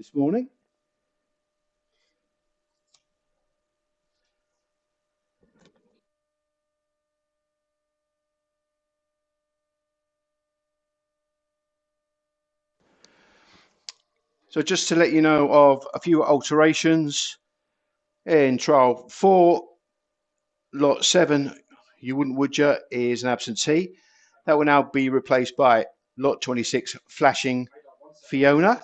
this morning. So just to let you know of a few alterations in trial 4, lot 7, you wouldn't, would you, is an absentee. That will now be replaced by lot 26, Flashing Fiona.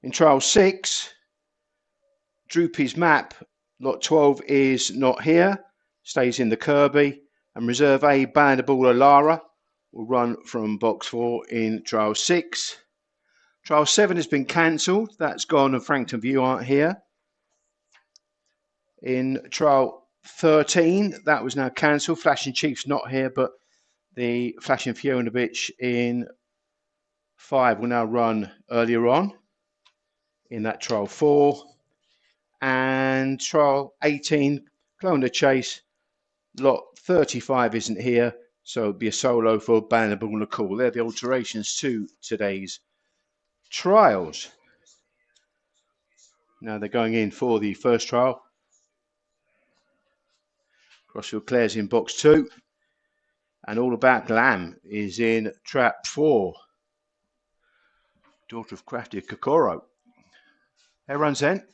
In trial 6, Droopy's Map, lot 12 is not here, stays in the Kirby, and reserve A, Bandabula Lara, will run from box 4 in trial 6. Trial 7 has been cancelled. That's gone and Frankton View aren't here. In trial 13, that was now cancelled. Flashing Chief's not here, but the Flashing Fiona bitch in 5 will now run earlier on in that trial 4. And trial 18, Clone Chase, lot 35 isn't here, so it'll be a solo for Bandabula Call. They're the alterations to today's trials. Now they're going in for the first trial. Crossfield Clare's in box 2. And All About Glam is in trap 4. Daughter of Crafty Kokoro. There runs then.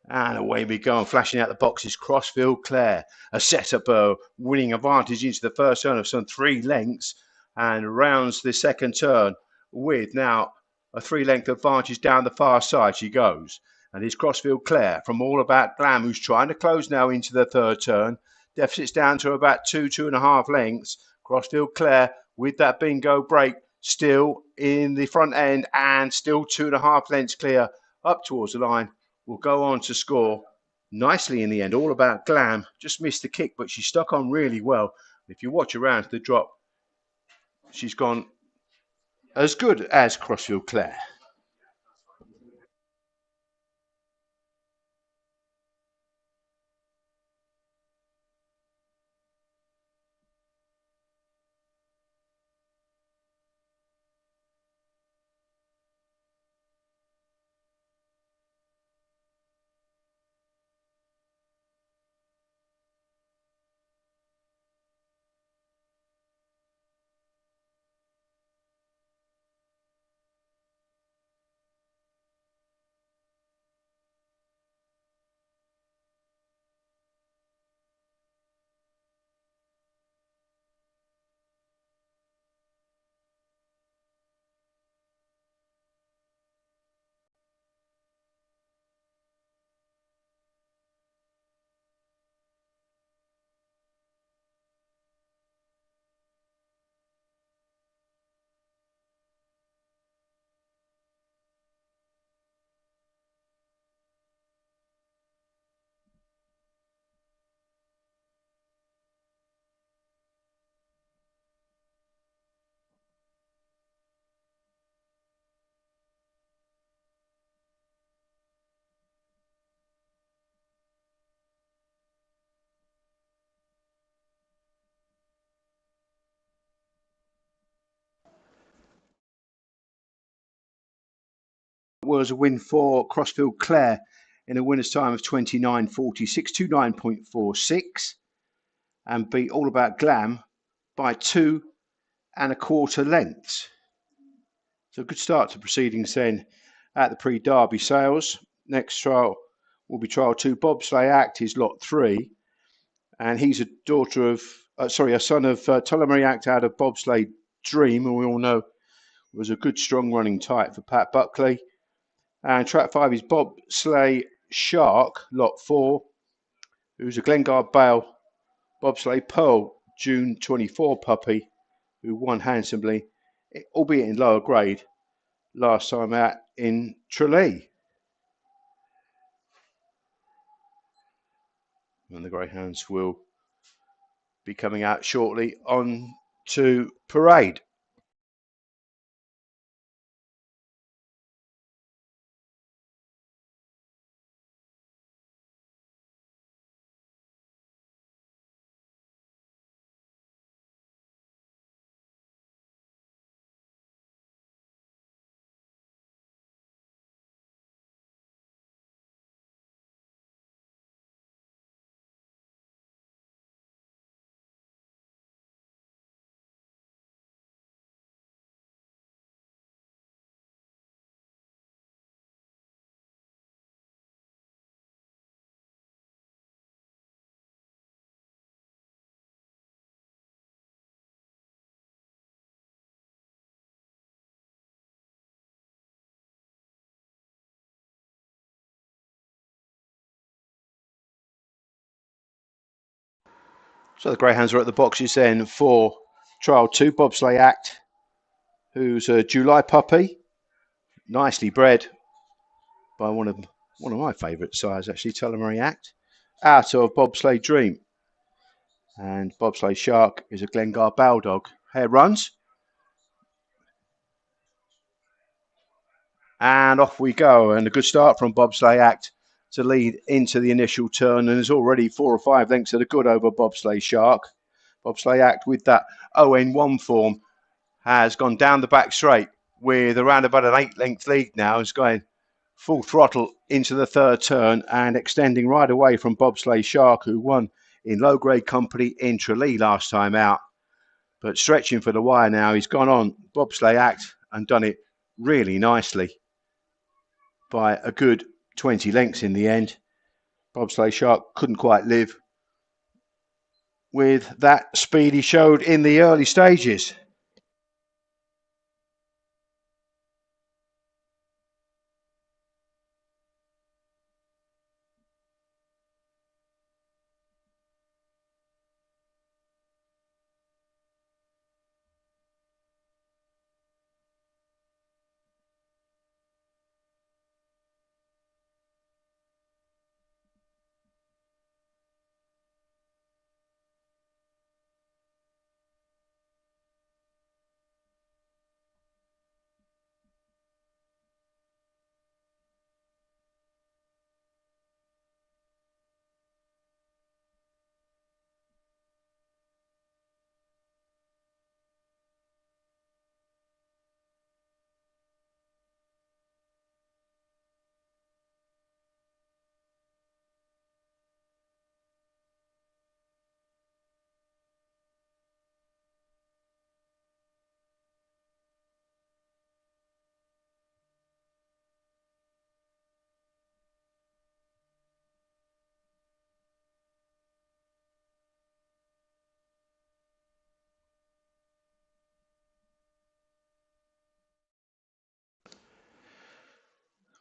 And away we go. And flashing out the boxes, Crossfield Clare. A setup, a winning advantage into the first turn of some 3 lengths. And rounds the second turn with now a 3-length advantage down the far side she goes. And it's Crossfield Clare from All About Glam, who's trying to close now into the third turn. Deficit's down to about 2.5 lengths. Crossfield Clare with that bingo break still in the front end and still 2.5 lengths clear up towards the line. Will go on to score nicely in the end. All About Glam just missed the kick, but she stuck on really well. If you watch around the drop, she's gone as good as Crossfield Clare. Was a win for Crossfield Clare in a winner's time of 29.46, 29.46, and beat All About Glam by 2.25 lengths. So a good start to proceedings then at the Pre-Derby sales. Next trial will be trial 2. Bobsleigh Act is lot 3, and he's a son of Tullamarine Act out of Bobsleigh Dream, who we all know was a good strong running type for Pat Buckley. And track 5 is Bobsleigh Shark, lot 4, who's a Glengarde Bale Bobsleigh Pearl June 24 puppy, who won handsomely, albeit in lower grade, last time out in Tralee. And the greyhounds will be coming out shortly on to parade. So the greyhounds are at the boxes then for trial 2, Bobsleigh Act, who's a July puppy, nicely bred by one of my favourite sires actually, Tullamarine Act, out of Bobsleigh Dream. And Bobsleigh Shark is a Glengar Bow Dog. Hare runs. And off we go. And a good start from Bobsleigh Act to lead into the initial turn. And there's already 4 or 5 lengths that are good over Bobsleigh Shark. Bobsleigh Act with that ON1 form has gone down the back straight with around about an 8-length lead now. Is going full throttle into the third turn and extending right away from Bobsleigh Shark, who won in low grade company in Tralee last time out. But stretching for the wire now, he's gone on Bobsleigh Act and done it really nicely by a good 20 lengths in the end. Bobsleigh Shark couldn't quite live with that speed he showed in the early stages.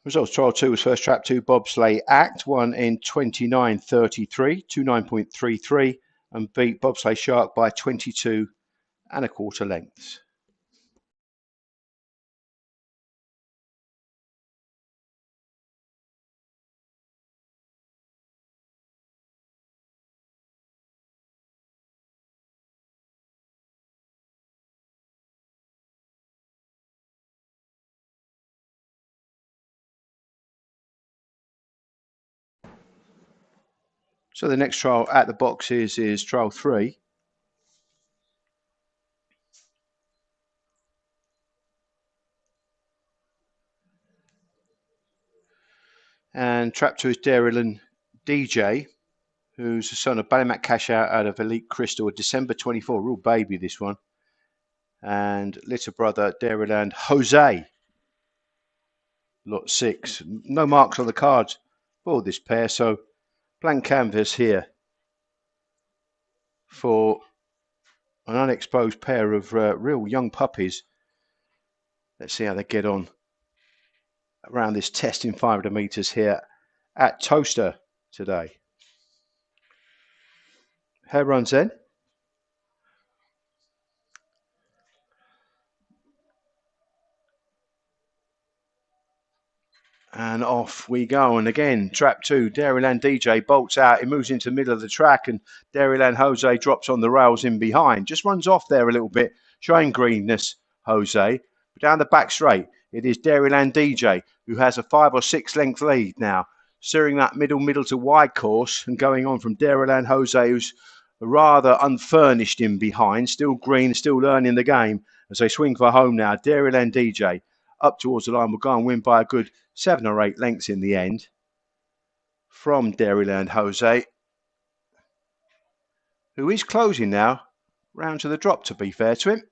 Results: trial 2 was first trap 2, Bobsleigh Act, won in 29.33, 29.33, and beat Bobsleigh Shark by 22 1/4 lengths. So the next trial at the boxes is trial 3. And trap 2 is Dairyland DJ, who's the son of Ballymac Cash out of Elite Crystal, December 24, real baby this one. And little brother Dairyland Jose, lot 6. No marks on the cards for this pair, so blank canvas here for an unexposed pair of real young puppies. Let's see how they get on around this test in 500 metres here at Towcester today. Hare runs in. And off we go. And again, trap 2, Dairyland DJ bolts out. He moves into the middle of the track, and Dairyland Jose drops on the rails in behind. Just runs off there a little bit, showing greenness, Jose. But down the back straight, it is Dairyland DJ, who has a 5 or 6 length lead now, steering that middle to wide course and going on from Dairyland Jose, who's rather unfurnished in behind, still green, still learning the game as they swing for home now. Dairyland DJ up towards the line will go and win by a good 7 or 8 lengths in the end from Dairyland Jose, who is closing now round to the drop, to be fair to him.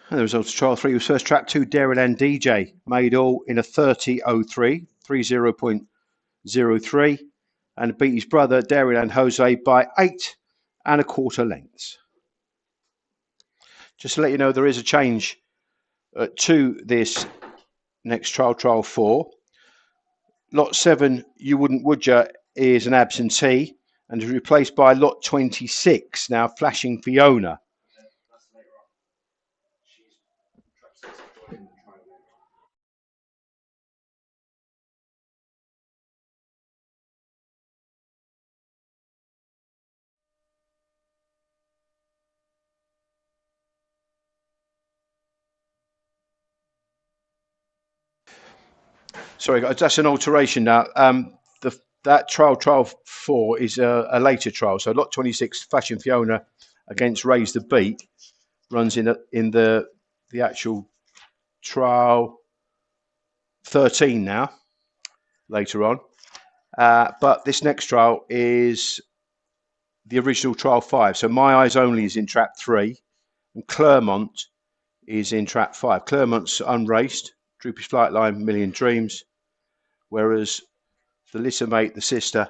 And the result of trial 3 was first trap 2, Dairyland DJ, made all in a 30.03, 30.03, and beat his brother Dairyland Jose by 8¼ lengths. Just to let you know, there is a change to this next trial 4. Lot 7, You Wouldn't Would Ya, is an absentee and is replaced by lot 26, now Flashing Fiona. Sorry, that's an alteration now. That trial 4 is a later trial. So lot 26, Flashing Fiona against Raise the Beat, runs in the actual trial 13 now, later on. But this next trial is the original trial 5. So My Eyes Only is in trap 3, and Clermont is in trap 5. Clermont's unraced, Droopy's Flight Line, Million Dreams, whereas the litter mate, the sister,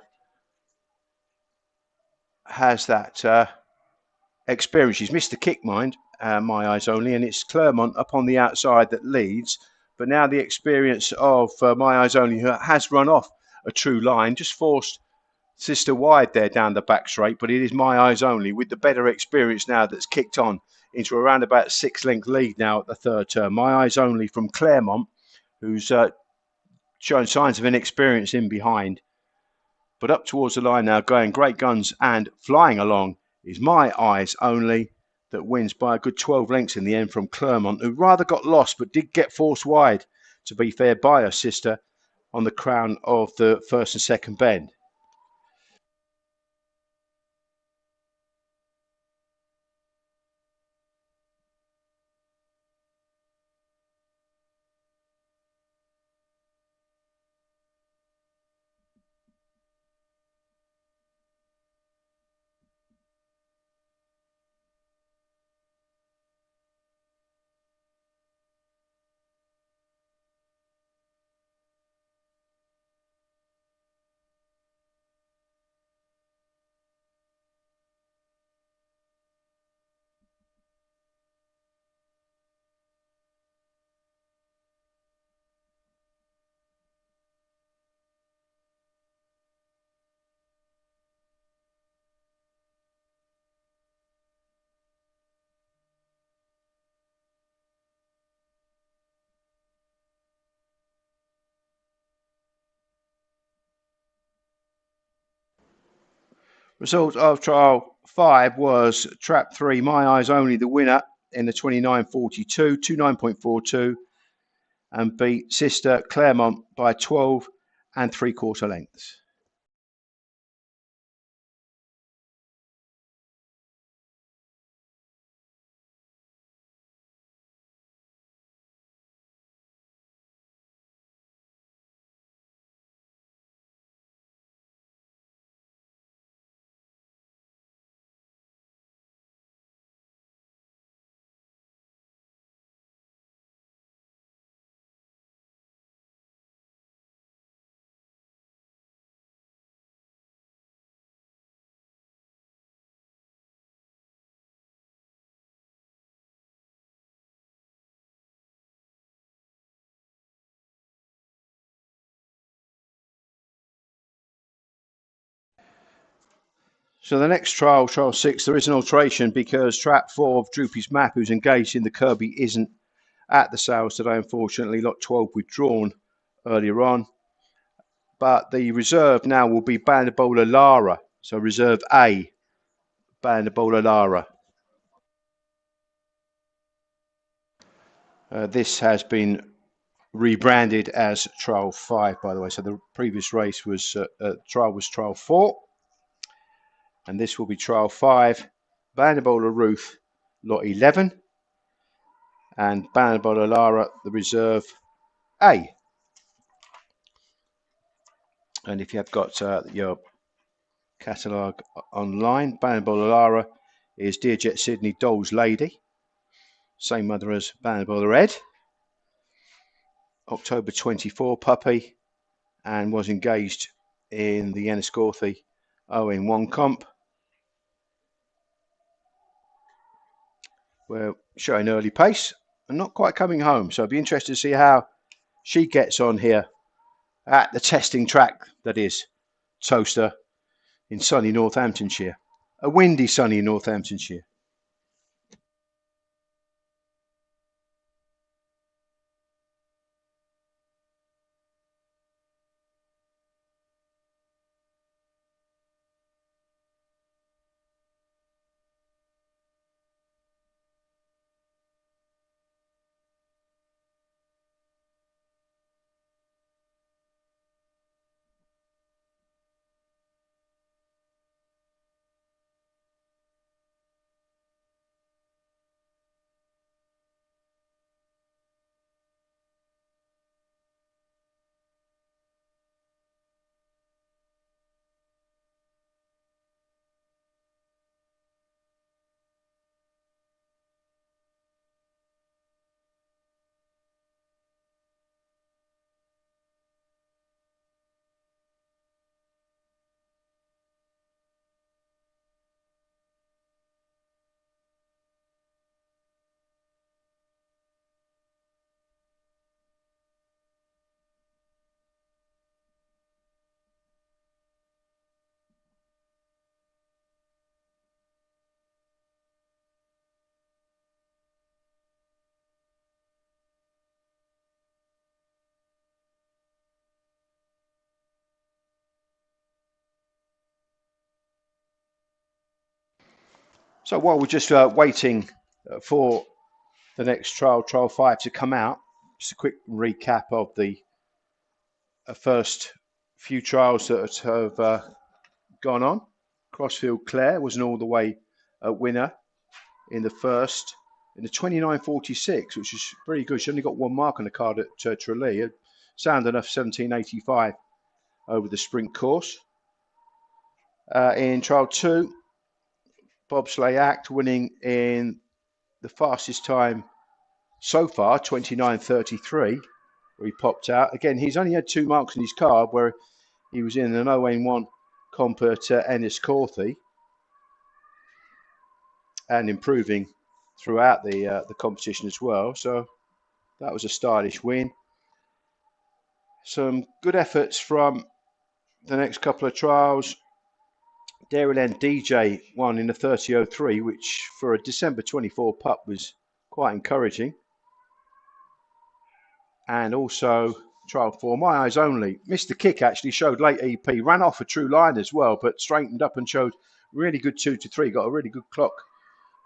has that experience. She's missed the kick, mind, My Eyes Only, and it's Clermont up on the outside that leads. But now the experience of My Eyes Only, who has run off a true line, just forced sister wide there down the back straight, but it is My Eyes Only with the better experience now that's kicked on into around about 6-length lead now at the third turn. My Eyes Only from Clermont, who's showing signs of inexperience in behind. But up towards the line now, going great guns and flying along, is My Eyes Only, that wins by a good 12 lengths in the end from Clermont, who rather got lost but did get forced wide, to be fair, by her sister on the crown of the first and second bend. Result of trial 5 was trap 3, My Eyes Only, the winner in the 29.42, 29.42, and beat sister Clermont by 12¾ lengths. So the next trial 6, there is an alteration because trap 4 of Droopy's Map, who's engaged in the Kirby, isn't at the sales today, unfortunately. Lot 12 withdrawn earlier on. But the reserve now will be Bandabola Lara. So reserve A, Bandabola Lara. This has been rebranded as trial 5, by the way. So the previous race was trial 4. And this will be trial 5, Bandabola Ruth, lot 11, and Bandabola Lara, the reserve A. And if you have got your catalogue online, Bandabola Lara is Dear Jet Sydney Doll's Lady. Same mother as Bannerboiler Red. October 24 puppy, and was engaged in the Enniscorthy 0-1 comp. We're showing early pace and not quite coming home, so I'd be interested to see how she gets on here at the testing track that is Towcester in sunny Northamptonshire. A windy sunny Northamptonshire. So while we're just waiting for the next trial 5, to come out, just a quick recap of the first few trials that have gone on. Crossfield Clare was an all the way winner in the first, in the 29.46, which is pretty good. She only got 1 mark on the card at Tralee. Sound enough 17.85 over the sprint course. In trial 2, Bobsleigh Act winning in the fastest time so far, 29.33, where he popped out. Again, he's only had 2 marks on his card, where he was in an 0-1 comp at Enniscorthy, and improving throughout the competition as well. So that was a stylish win. Some good efforts from the next couple of trials. Dairyland DJ won in the 30.03, which for a December 24 pup was quite encouraging. And also trial 4, My Eyes Only. Missed the kick, actually, showed late EP, ran off a true line as well, but straightened up and showed really good 2 to 3. Got a really good clock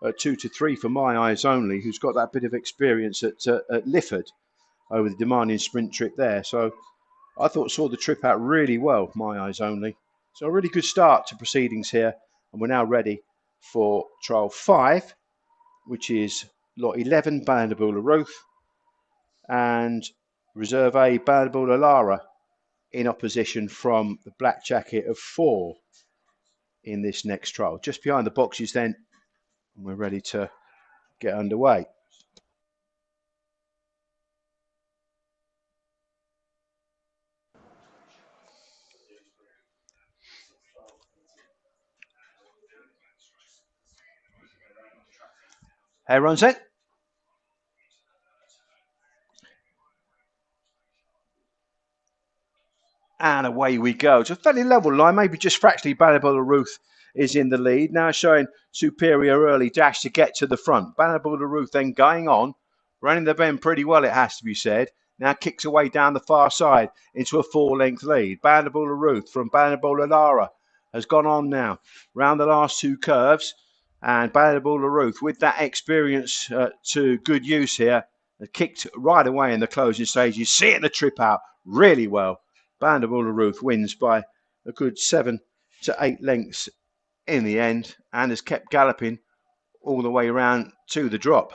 at 2 to 3 for My Eyes Only, who's got that bit of experience at Lifford over the demanding sprint trip there. So I thought saw the trip out really well, My Eyes Only. So a really good start to proceedings here, and we're now ready for trial 5, which is lot 11, Bandabula Ruth, and Reserve A, Bandabula Lara, in opposition from the Black Jacket of 4 in this next trial. Just behind the boxes then, and we're ready to get underway. Everyone's in. And away we go. It's a fairly level line, maybe just fractionally Bandabula Ruth is in the lead. Now showing superior early dash to get to the front. Bandabula Ruth then going on, running the bend pretty well, it has to be said. Now kicks away down the far side into a 4-length lead. Bandabula Ruth from Bandabula Lara has gone on now round the last 2 curves. And Bandabula Ruth, with that experience to good use here, kicked right away in the closing stage. You see it the trip out really well. Bandabula Ruth wins by a good 7 to 8 lengths in the end, and has kept galloping all the way around to the drop.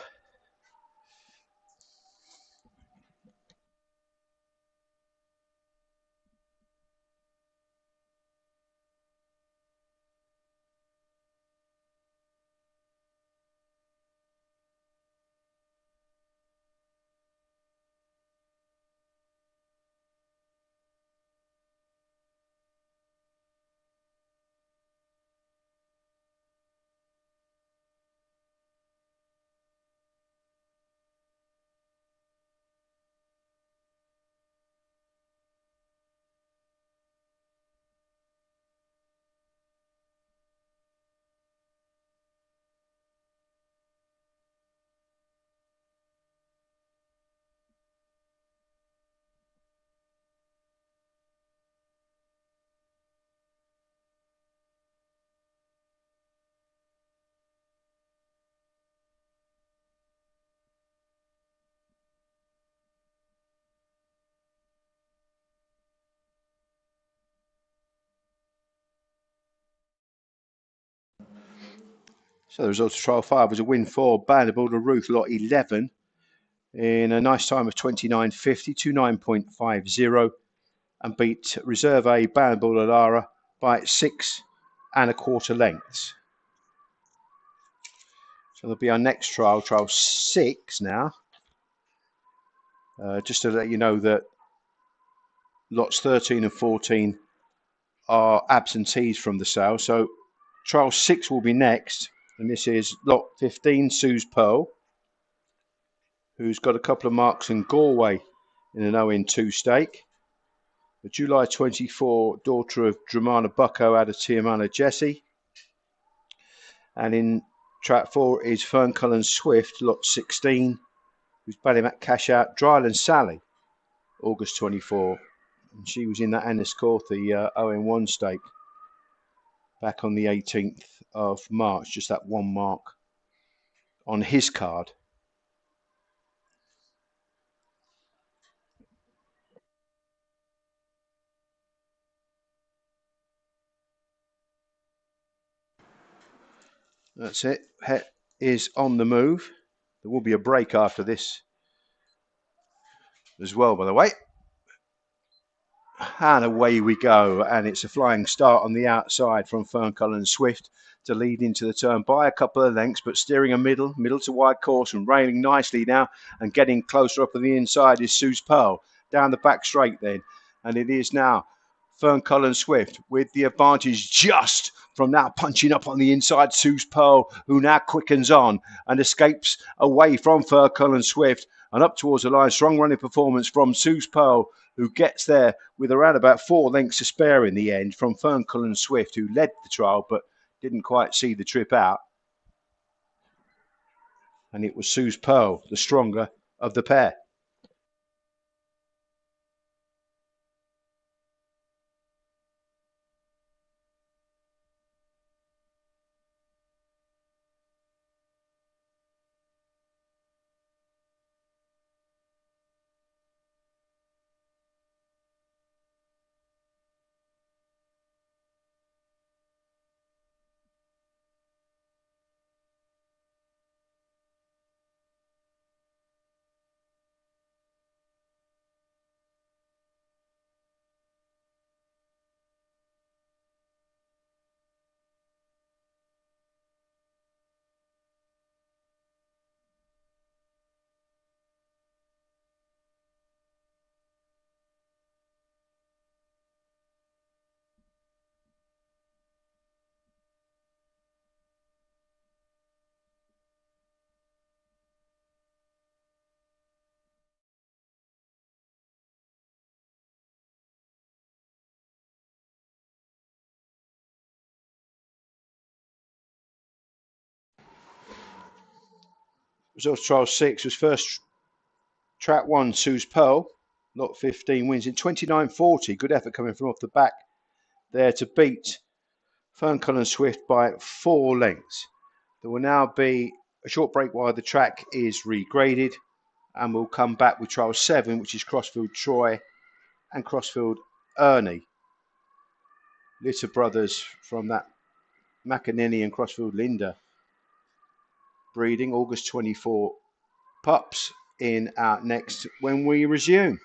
So the result of trial 5 was a win for Bandable to Ruth, lot 11, in a nice time of 29.50, 29.50, and beat Reserve A Bandable Lara by 6¼ lengths. So that'll be our next trial, trial 6 now. Just to let you know that lots 13 and 14 are absentees from the sale. So trial 6 will be next, and this is lot 15, Sue's Pearl, who's got a couple of marks in Galway in an 0-2 stake. The July 24 daughter of Dramana Bucko out of Tiamana Jessie. And in track 4 is Ferncullen Swift, lot 16, who's Ballymac Cash Out, Dryland Sally, August 24. And she was in that Enniscorthy 0-1 stake back on the 18th of March, just that one mark on his card. That's it. Het is on the move. There will be a break after this as well, by the way. And away we go. And it's a flying start on the outside from Ferncullen Swift to lead into the turn by a couple of lengths, but steering a middle to wide course and railing nicely now and getting closer up on the inside is Sue's Pearl. Down the back straight then. And it is now Ferncullen Swift with the advantage just from now punching up on the inside. Sue's Pearl, who now quickens on and escapes away from Ferncullen Swift and up towards the line. Strong running performance from Sue's Pearl, who gets there with around about 4 lengths to spare in the end from Ferncullen Swift, who led the trial but didn't quite see the trip out. And it was Sue's Pearl, the stronger of the pair. Result of trial 6 was first track 1, Sue's Pearl, lot 15, wins in 29.40. Good effort coming from off the back there to beat Ferncullen Swift by 4 lengths. There will now be a short break while the track is regraded, and we'll come back with trial 7, which is Crossfield Troy and Crossfield Ernie. Litter brothers from that McAneny and Crossfield Linda breeding, August 24 pups in out next when we resume.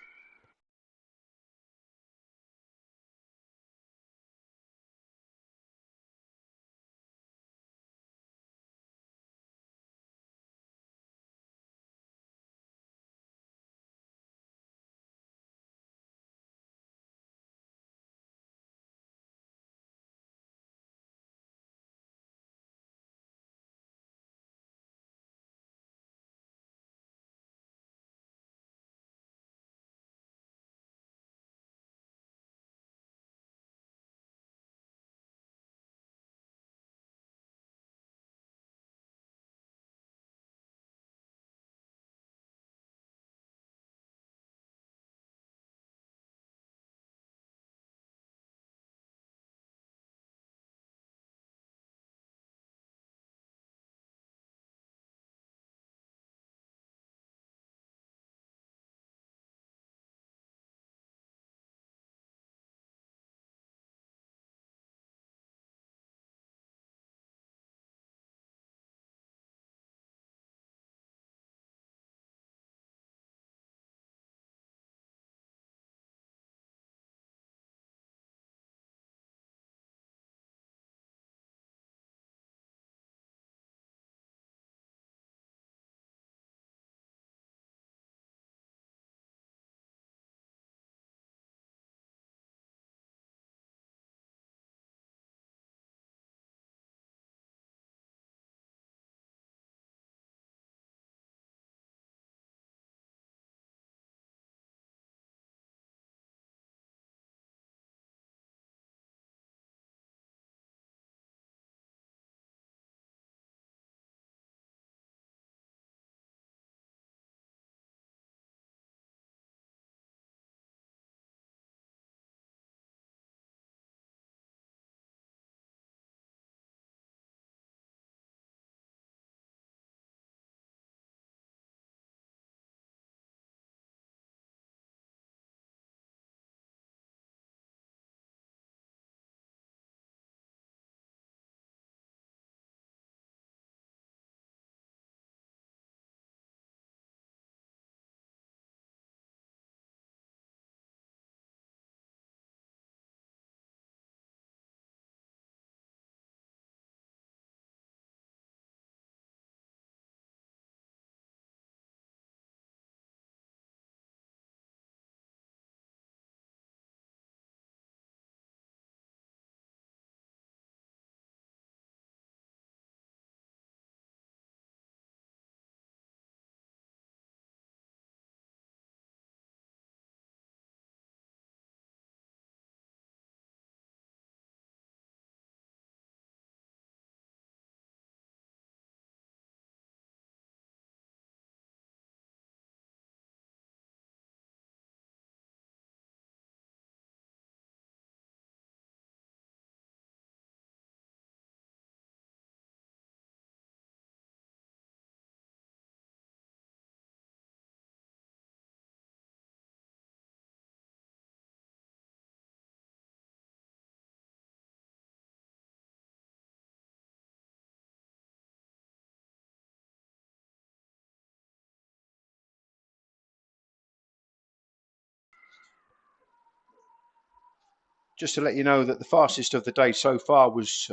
just to let you know that the fastest of the day so far was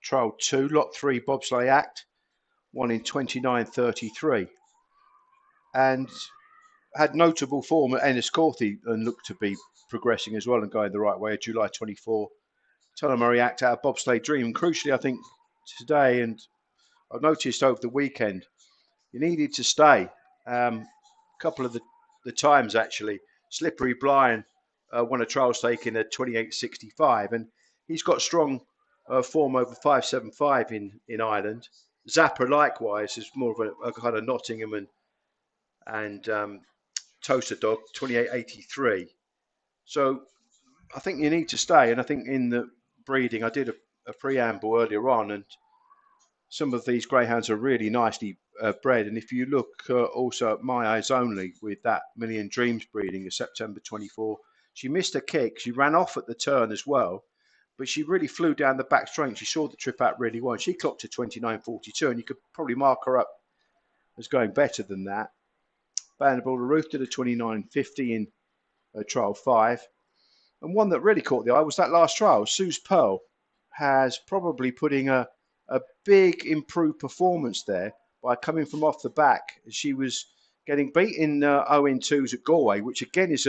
Trial 2, Lot 3 Bobsleigh Act, won in 29.33, and had notable form at Enniscorthy and looked to be progressing as well and going the right way. July 24, Tullamarry Act out of Bobsleigh Dream. And crucially, I think today, and I've noticed over the weekend, you needed to stay. A couple of the times actually, Slippery Blind won a trial stake in a 28.65, and he's got strong form over 5.75 in Ireland. Zappa likewise is more of a kind of Nottingham and Toaster dog, 28.83. So I think you need to stay, and I think in the breeding, I did a preamble earlier on, and some of these greyhounds are really nicely bred. And if you look also at My Eyes Only with that Million Dreams breeding in September 24, she missed a kick. She ran off at the turn as well, but she really flew down the back straight. She saw the trip out really well. She clocked to 29.42, and you could probably mark her up as going better than that. Bandable Roof did a 29.50 in trial 5. And one that really caught the eye was that last trial. Sue's Pearl has probably putting a big improved performance there by coming from off the back. She was getting beaten 0-2s at Galway, which again is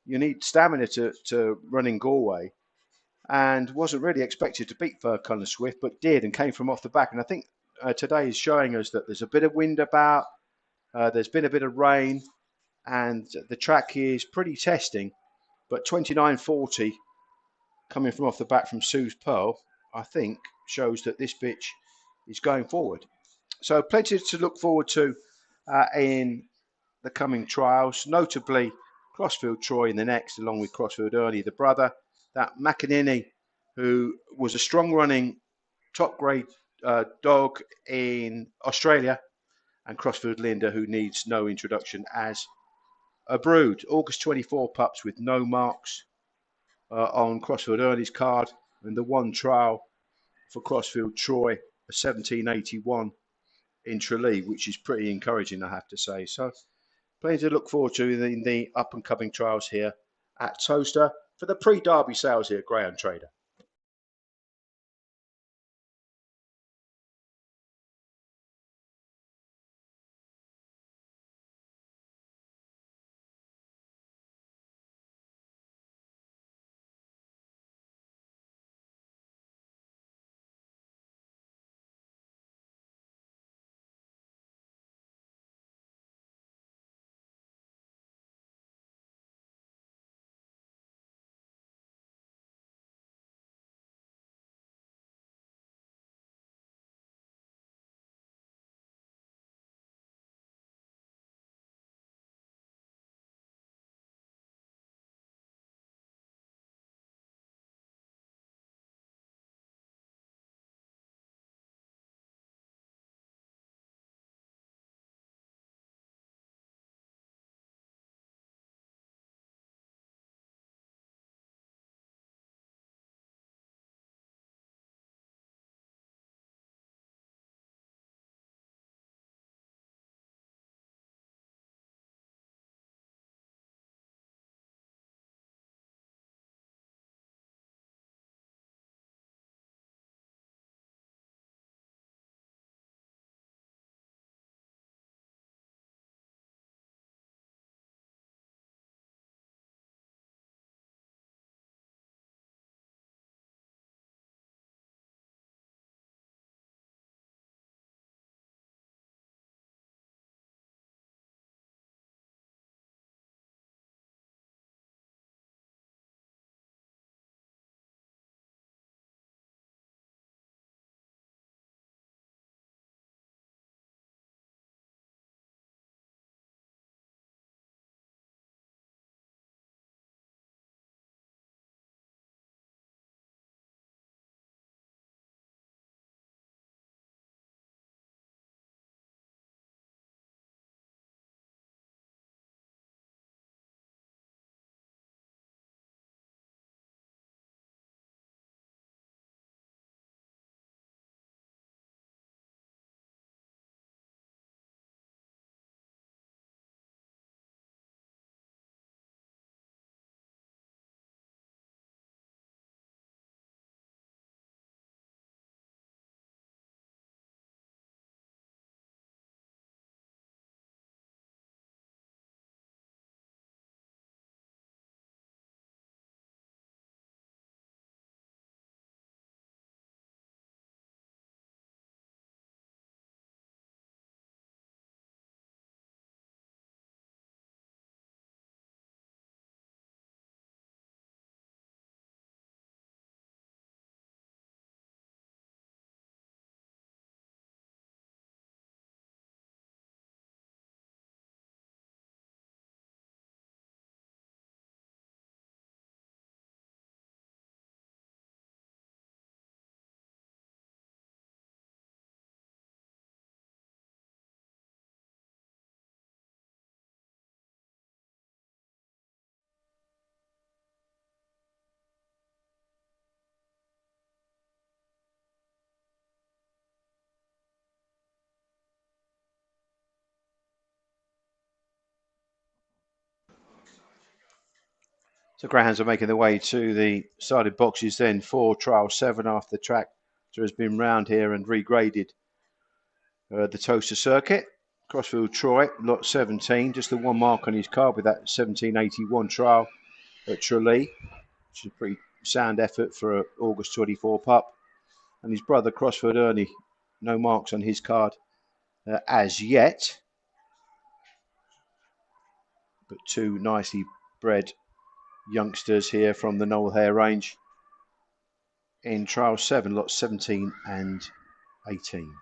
you need stamina to run in Galway, and wasn't really expected to beat Fur Colour Swift, but did and came from off the back. And I think today is showing us that there's a bit of wind about, there's been a bit of rain, and the track is pretty testing. But 29.40 coming from off the back from Sue's Pearl, I think, shows that this bitch is going forward. So plenty to look forward to in the coming trials, notably Crossfield Troy in the next, along with Crossfield Ernie, the brother. That McInerney, who was a strong running top grade dog in Australia, and Crossfield Linda, who needs no introduction as a brood. August 24 pups with no marks on Crossfield Ernie's card, and the one trial for Crossfield Troy, a 1781 in Tralee, which is pretty encouraging, I have to say. So plenty to look forward to in the up and coming trials here at Towcester for the pre-Derby sales here at Greyhound Trader. So greyhounds are making their way to the sided boxes then for trial 7 after the track has been round here and regraded the Towcester circuit. Crossfield Troy, lot 17, just the one mark on his card with that 1781 trial at Tralee, which is a pretty sound effort for an August 24 pup. And his brother Crossfield Ernie, no marks on his card as yet, but two nicely bred youngsters here from the Knoll Hare range in trial 7, lots 17 and 18.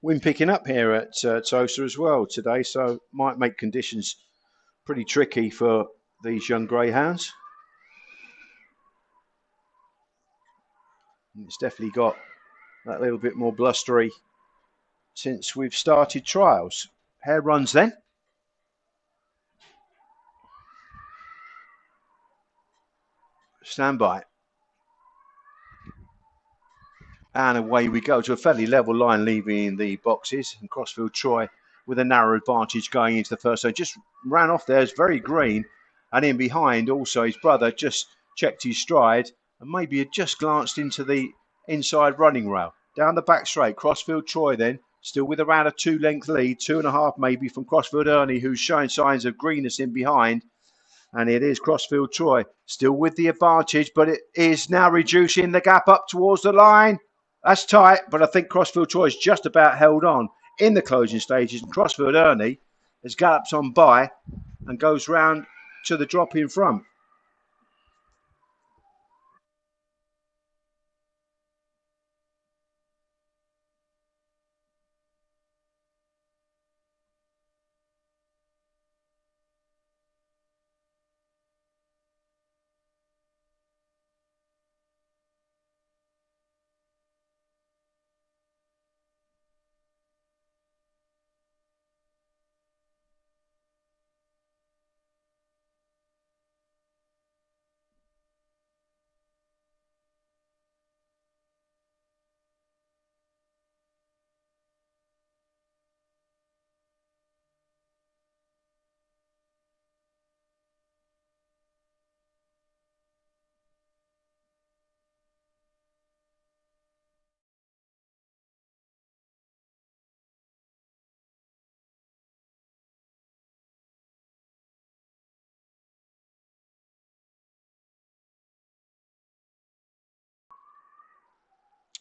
Wind picking up here at Towcester as well today, so might make conditions pretty tricky for these young greyhounds. And it's definitely got that little bit more blustery since we've started trials. Hare runs then. Stand by. And away we go to a fairly level line leaving the boxes. And Crossfield Troy with a narrow advantage going into the first. So just ran off there. It's very green. And in behind also his brother just checked his stride and maybe had just glanced into the inside running rail. Down the back straight. Crossfield Troy then still with around a 2-length lead. 2.5 maybe from Crossfield Ernie, who's showing signs of greenness in behind. And it is Crossfield Troy still with the advantage, but it is now reducing the gap up towards the line. That's tight, but I think Crossfield Troy is just about held on in the closing stages. And Crossfield Ernie has galloped on by and goes round to the drop in front.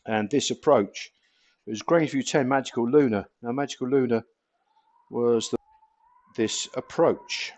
And this approach was Grangeview 10 Magical Luna. Now Magical Luna was this approach.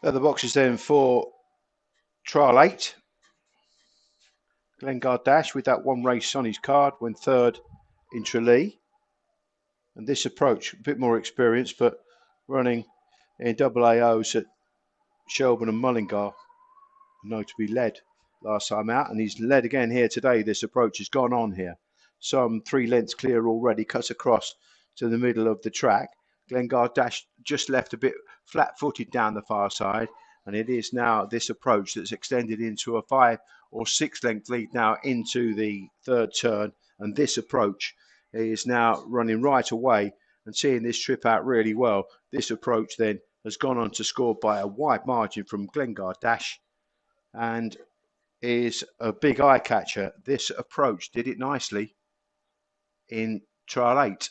The boxes then for trial 8. Glengar Dash with that one race on his card, went third in Tralee. And this approach, a bit more experience, but running in AAOs at Shelburne and Mullingar, know to be led last time out. And he's led again here today. This approach has gone on here. Some 3 lengths clear already, cuts across to the middle of the track. Glengar Dash just left a bit flat-footed down the far side. And it is now this approach that's extended into a 5 or 6 length lead now into the third turn. And this approach is now running right away and seeing this trip out really well. This approach then has gone on to score by a wide margin from Glengar Dash and is a big eye catcher. This approach did it nicely in trial 8.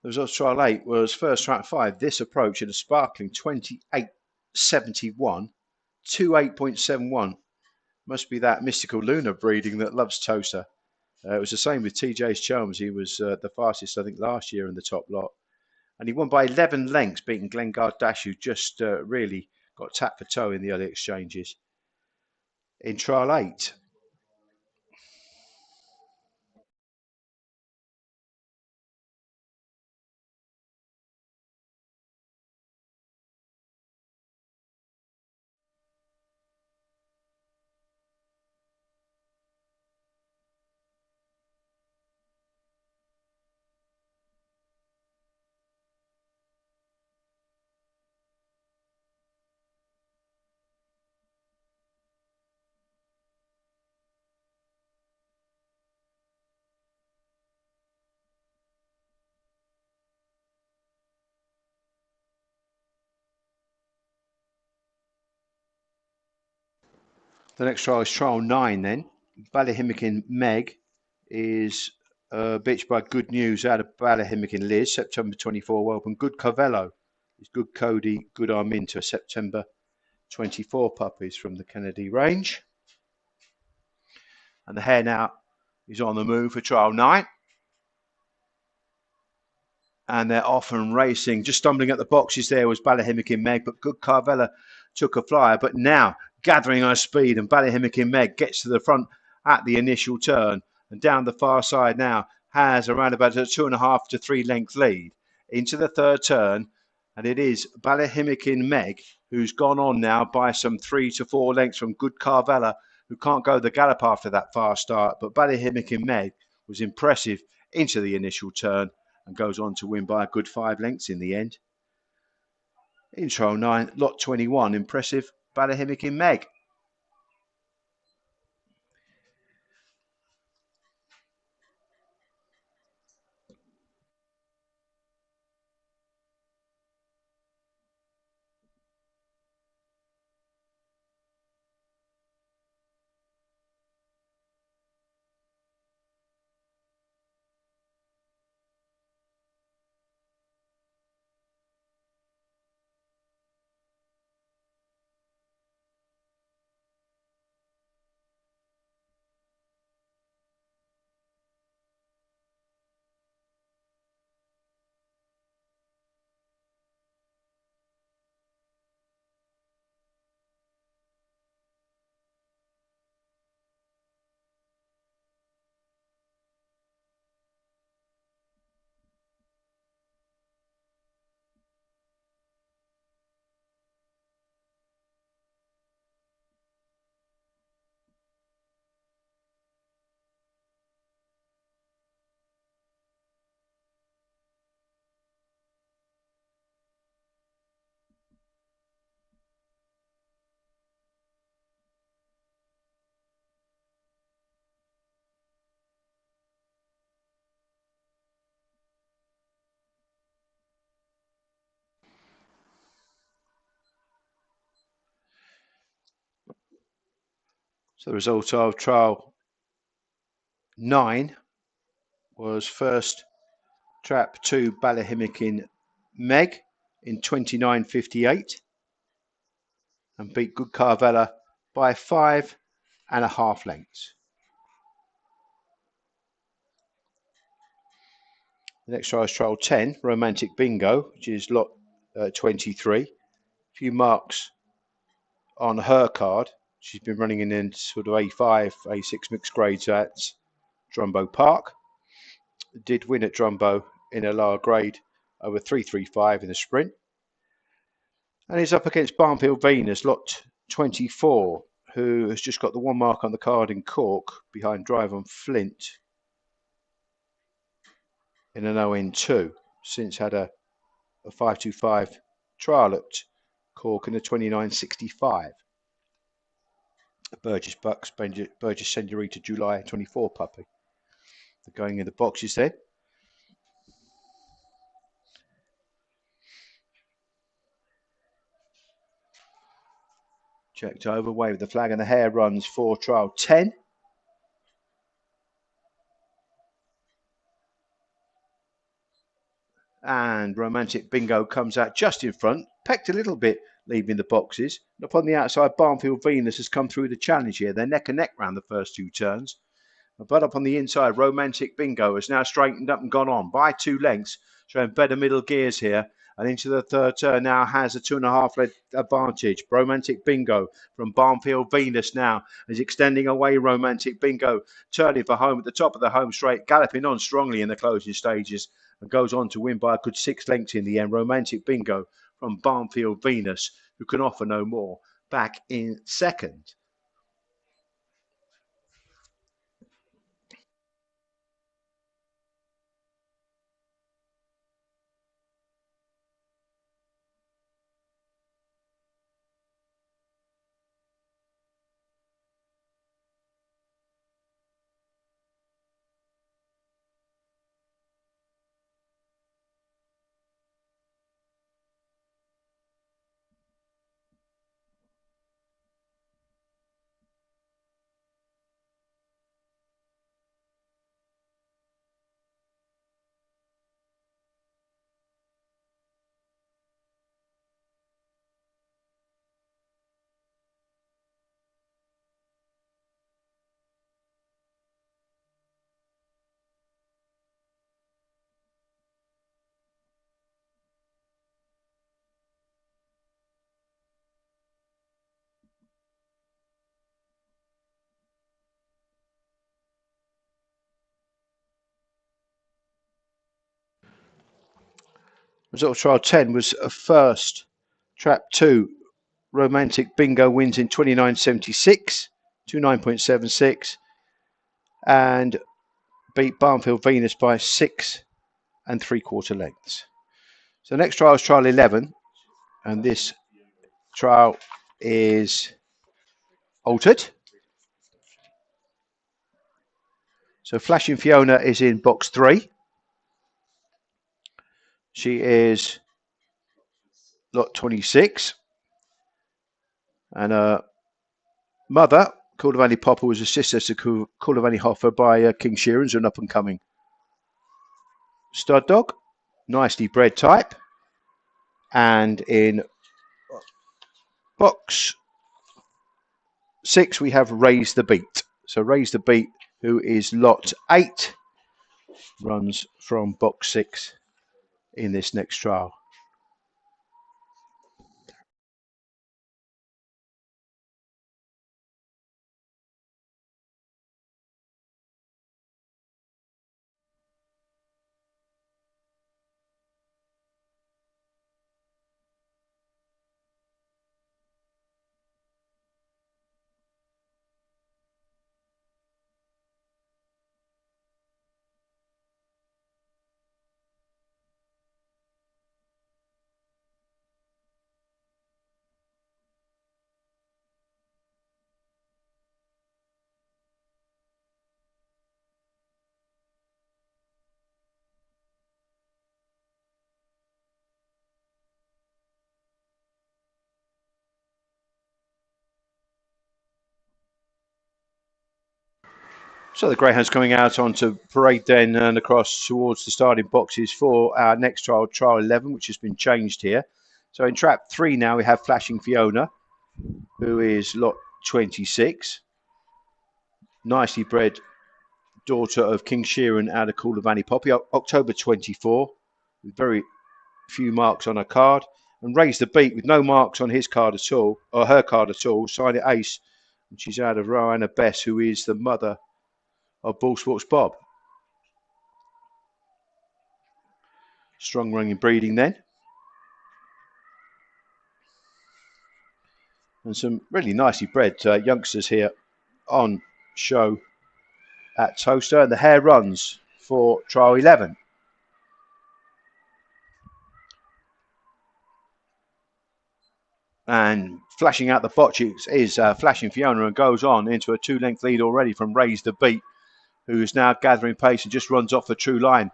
The result of trial 8 was first track 5. This approach at a sparkling 28.71, 28.71. Must be that mystical Luna breeding that loves Towcester. It was the same with TJ's Chalmers. He was the fastest, I think, last year in the top lot. And he won by 11 lengths, beating Glengar Dash, who just really got tapped for toe in the early exchanges. In trial 8, the next trial is trial 9 then. Ballahimmakin Meg is bitched by Good News out of Ballahimmakin Liz, September 24 Whelp, Good Carvello is Good Cody, Good Armin to a September 24 puppies from the Kennedy range. And the hare now is on the move for trial 9. And they're off and racing. Just stumbling at the boxes there was Ballahimmakin Meg, but Good Carvella took a flyer. But now gathering her speed, and Ballahimmakin Meg gets to the front at the initial turn. And down the far side now has around about a 2.5 to 3 length lead into the third turn. And it is Ballahimmakin Meg who's gone on now by some 3 to 4 lengths from Good Carvella, who can't go the gallop after that fast start. But Ballahimmakin Meg was impressive into the initial turn and goes on to win by a good 5 lengths in the end. In trial 9, lot 21, impressive Ballahimmakin Meg. So the result of trial 9 was first trap 2 Ballahimikin Meg in 29.58 and beat Good Carvella by 5.5 lengths. The next trial is trial 10, Romantic Bingo, which is lot 23. A few marks on her card. She's been running in sort of A5, A6 mixed grades at Drumbo Park. Did win at Drumbo in a lower grade over 3.35 in the sprint. And he's up against Barnfield Venus, lot 24, who has just got the one mark on the card in Cork behind Drive on Flint in an ON2. Since had a 5.25 trial at Cork in a 29.65. Burgess Bucks, Burgess Senorita July 24 puppy. They're going in the boxes then. Checked over, wave the flag, and the hare runs for trial 10. And Romantic Bingo comes out just in front, pecked a little bit, leaving the boxes. And upon the outside, Barnfield Venus has come through the challenge here. They're neck and neck round the first 2 turns. But up on the inside, Romantic Bingo has now straightened up and gone on by 2 lengths, showing better middle gears here. And into the third turn now has a 2.5 length advantage. Romantic Bingo from Barnfield Venus now is extending away. Romantic Bingo turning for home at the top of the home straight, galloping on strongly in the closing stages and goes on to win by a good 6 lengths in the end. Romantic Bingo from Barnfield Venus, who can offer no more, back in second. Result of trial 10 was a first trap 2. Romantic Bingo wins in 29.76, 29.76, and beat Barnfield Venus by 6 3/4 lengths. So the next trial is trial 11, and this trial is altered. So Flashing Fiona is in box 3. She is lot 26. And her mother, Caldavani Popper, was a sister to Caldavani Hoffer by King Sheeran's, an up-and-coming stud dog. Nicely bred type. And in box 6, we have Raise the Beat. So Raise the Beat, who is lot 8, runs from box 6 in this next trial. So the greyhounds coming out onto parade then and across towards the starting boxes for our next trial, trial 11, which has been changed here. So in trap 3 now we have Flashing Fiona, who is lot 26. Nicely bred daughter of King Sheeran out of Coolabani Poppy, October 24, with very few marks on her card. And Raise the Beat with no marks on his card at all, or her card at all. Sign it Ace, and she's out of Roanna Bess, who is the mother of Bull Sports Bob. Strong running breeding then. And some really nicely bred youngsters here on show at Towcester. And the hare runs for trial 11. And flashing out the botch is Flashing Fiona and goes on into a 2-length lead already from Raise the Beat, who is now gathering pace and just runs off the true line.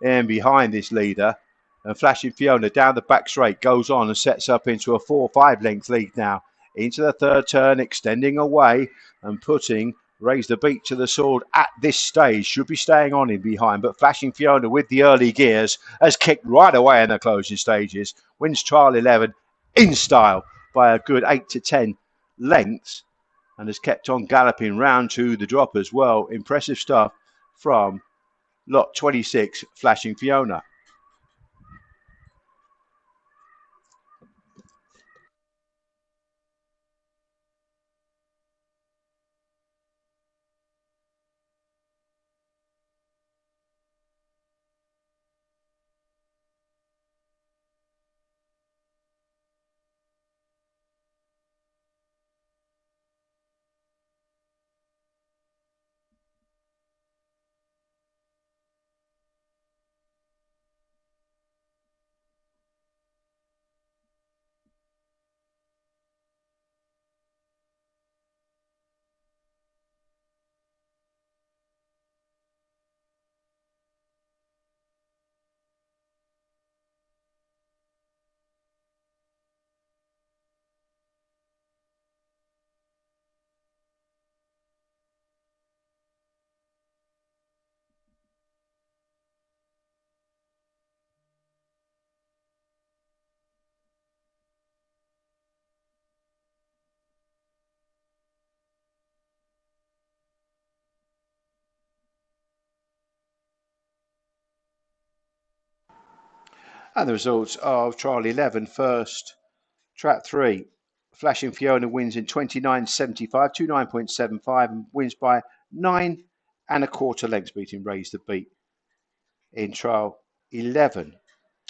And behind this leader, and Flashing Fiona down the back straight goes on and sets up into a 4 or 5 length lead now. Into the third turn, extending away and putting Raise the Beat to the sword at this stage. Should be staying on in behind, but Flashing Fiona with the early gears has kicked right away in the closing stages. Wins trial 11 in style by a good 8 to 10 lengths and has kept on galloping round to the drop as well. Impressive stuff from lot 26, Flashing Fiona. And the results of trial 11 first. Trap 3, Flashing Fiona wins in 29.75, 29.75, and wins by 9 1/4 lengths, beating Raise the Beat in trial 11.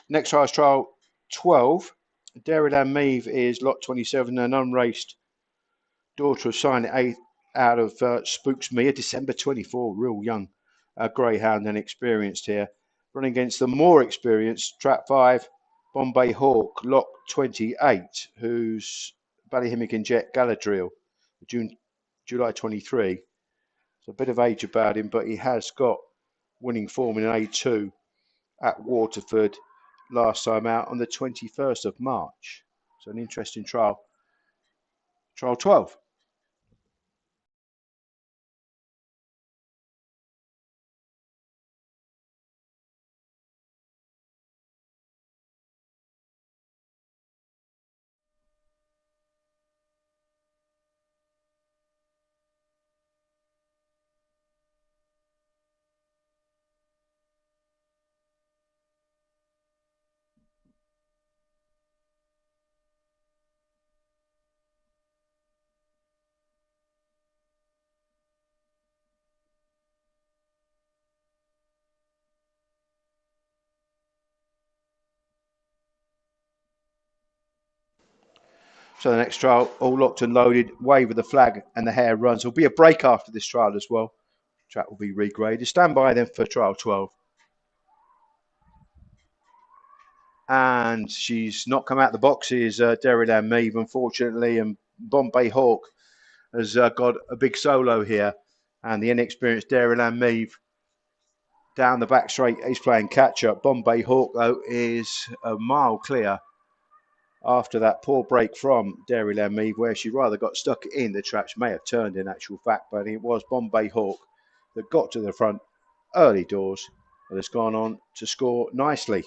Next trial is trial 12. Dairyland Meave is lot 27, an unraced daughter of Sign 8 out of Spooks Me, a December 24, real young greyhound and experienced here. Running against the more experienced Trap 5, Bombay Hawk, lot 28, who's Ballyhimmick and Jet Galadriel, July 23. So a bit of age about him, but he has got winning form in A2 at Waterford last time out on the 21st of March. So an interesting trial. Trial 12. So the next trial, all locked and loaded, wave of the flag and the hare runs. There'll be a break after this trial as well. Track will be regraded. Stand by then for trial 12. And she's not come out the boxes, Dairyland Meave, unfortunately, and Bombay Hawk has got a big solo here. And the inexperienced Dairyland Meave down the back straight is playing catch up. Bombay Hawk, though, is a mile clear after that poor break from Dairyland Meave, where she rather got stuck in the trap. She may have turned in actual fact, but it was Bombay Hawk that got to the front early doors and has gone on to score nicely.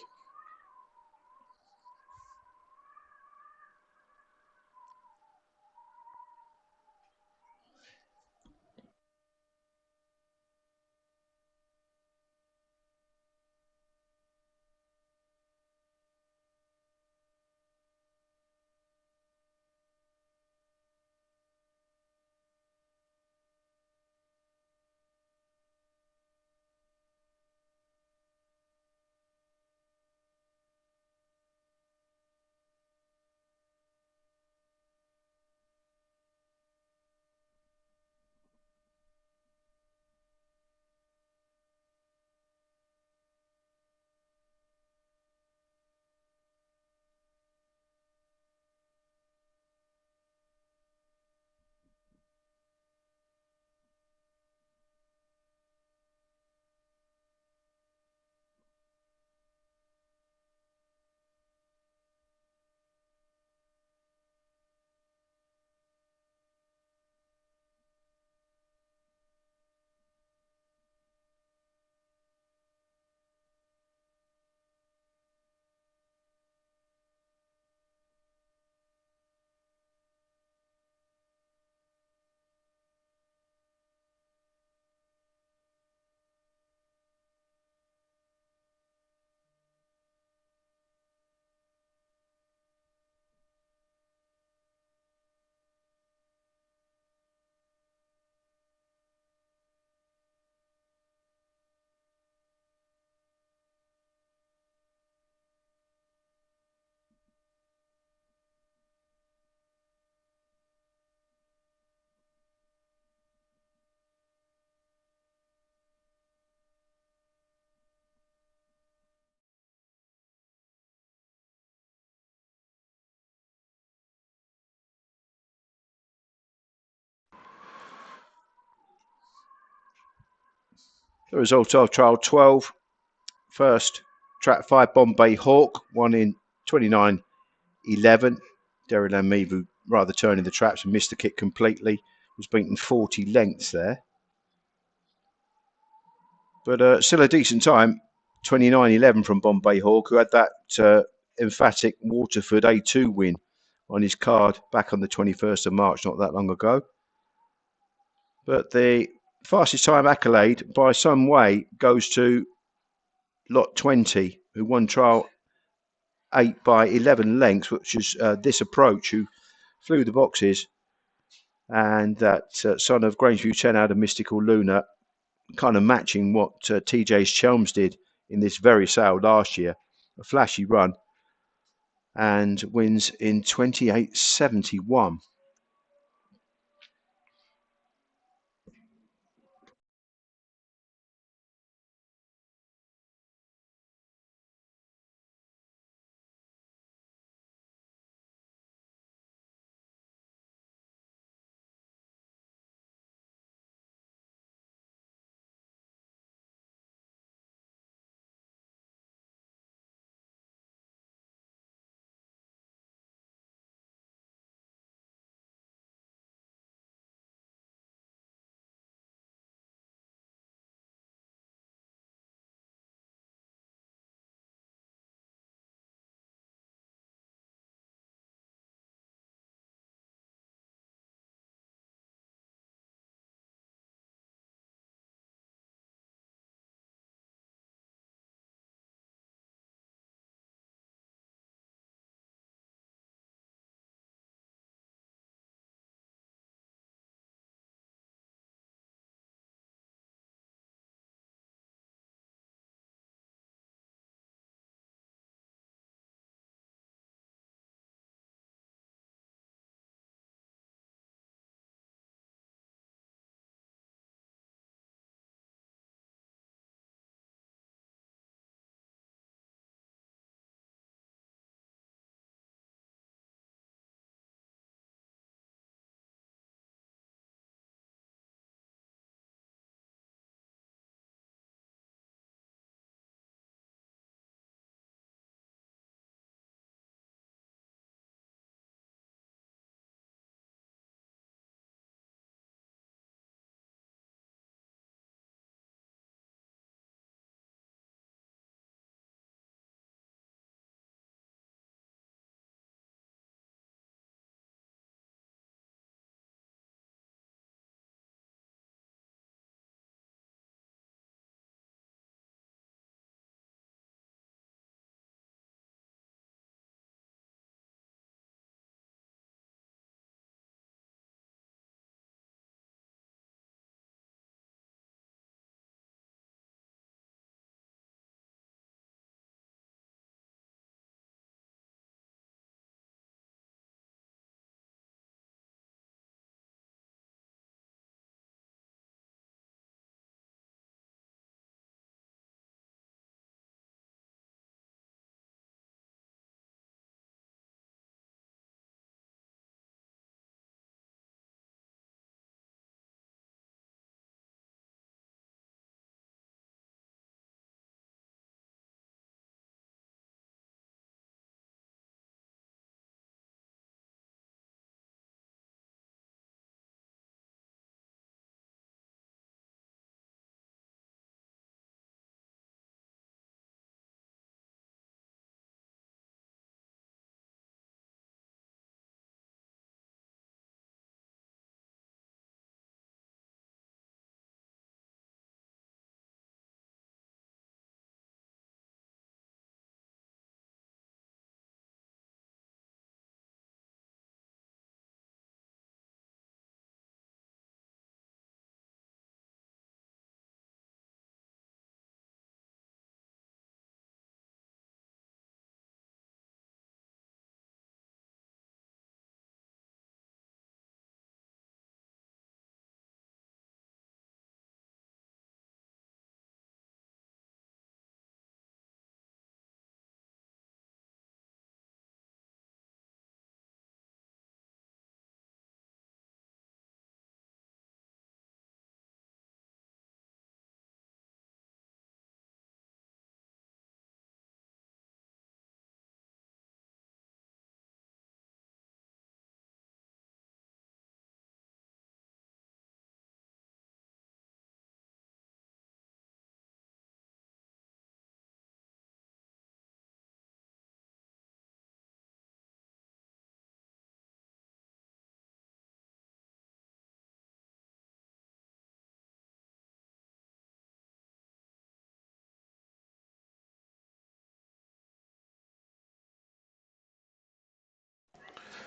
The result of trial 12, first track 5 Bombay Hawk, won in 29.11. Derry Lamevu rather turning the traps and missed the kick completely, was beaten 40 lengths there. But still a decent time, 29.11 from Bombay Hawk, who had that emphatic Waterford A2 win on his card back on the 21st of March, not that long ago. But the fastest time accolade by some way goes to Lot 20, who won trial 8 by 11 lengths, which is this approach, who flew the boxes, and that son of Grangeview 10 out of Mystical Luna, kind of matching what TJ's Chelms did in this very sale last year. A flashy run, and wins in 28.71.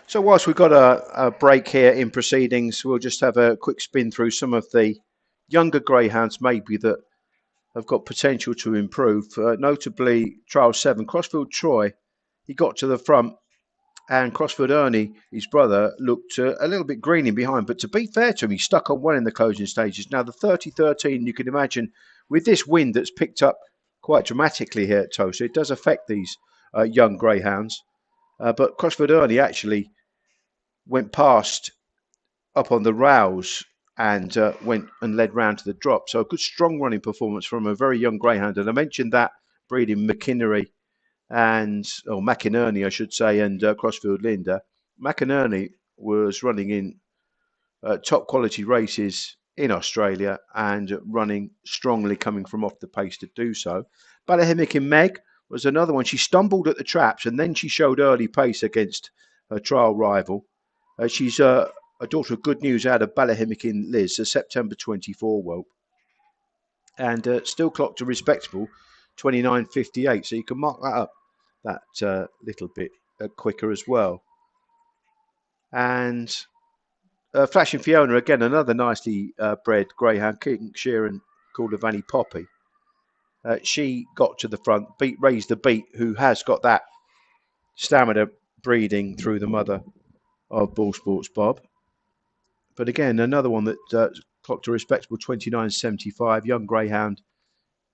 So whilst we've got a break here in proceedings, we'll just have a quick spin through some of the younger greyhounds maybe that have got potential to improve. Notably, Trial 7, Crossfield Troy, he got to the front, and Crossfield Ernie, his brother, looked a little bit green in behind. But to be fair to him, he stuck on well in the closing stages. Now, the 30-13, you can imagine, with this wind that's picked up quite dramatically here at Towcester, it does affect these young greyhounds. But Crossfield Ernie actually went past up on the rails and went and led round to the drop. So a good strong running performance from a very young greyhound. And I mentioned that breeding McInerney or McInerney, I should say, and Crossfield Linda. McInerney was running in top quality races in Australia and running strongly, coming from off the pace to do so. Ballyhimmick Meg was another one. She stumbled at the traps and then she showed early pace against her trial rival. She's a daughter of Good News out of Ballyhimmick Liz, a September 24 whelp, and still clocked a respectable 29.58. So you can mark that up that little bit quicker as well. And Flashing Fiona, again, another nicely bred greyhound, King Sheeran, called a Vanny Poppy. She got to the front, raised the beat, who has got that stamina breeding through the mother of Ball Sports Bob. But again, another one that clocked a respectable 29.75, young greyhound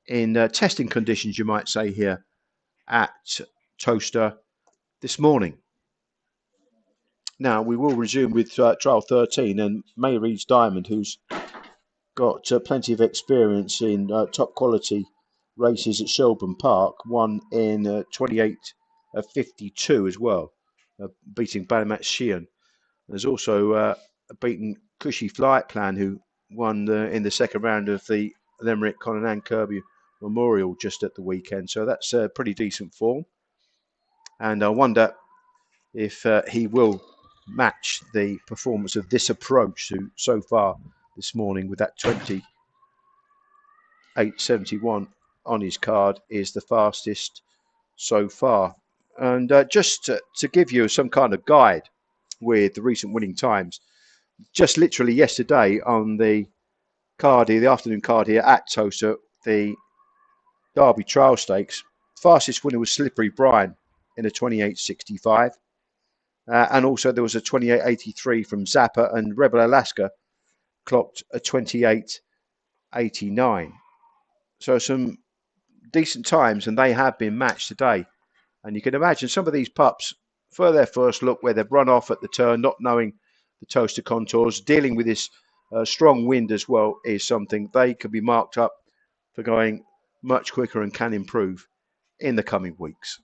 in testing conditions, you might say, here at Towcester this morning. Now, we will resume with trial 13 and May Reed's Diamond, who's got plenty of experience in top quality races at Shelburne Park, won in 28.52 as well, beating Ballymat Sheehan. There's also beaten Cushy Flight Plan, who won in the second round of the Limerick Conan Kirby Memorial just at the weekend. So that's a pretty decent form. And I wonder if he will match the performance of this approach so far this morning with that 28.71 on his card is the fastest so far. And just to give you some kind of guide with the recent winning times, just literally yesterday on the card here, the afternoon card here at Towcester, the Derby Trial Stakes, fastest winner was Slippery Brian in a 28.65. And also there was a 28.83 from Zappa, and Rebel Alaska clocked a 28.89. So some decent times, and they have been matched today. And you can imagine some of these pups, for their first look, where they've run off at the turn, not knowing the Towcester contours, dealing with this strong wind as well, is something they could be marked up for going much quicker and can improve in the coming weeks.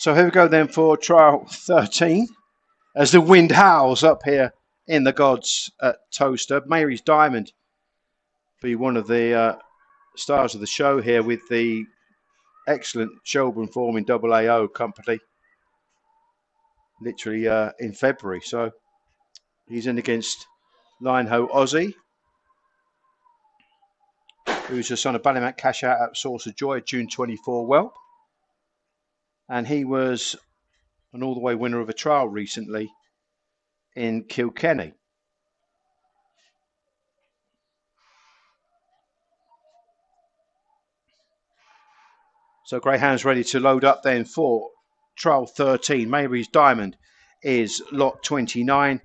So here we go then for trial 13. As the wind howls up here in the gods at Towcester, Mary's Diamond be one of the stars of the show here with the excellent Shelburne form in AAO company, literally in February. So he's in against Lineho Aussie, who's the son of Ballymac Cash Out at Source of Joy, June 24 whelp. And he was an all-the-way winner of a trial recently in Kilkenny. So greyhounds ready to load up then for trial 13. Mary's Diamond is lot 29.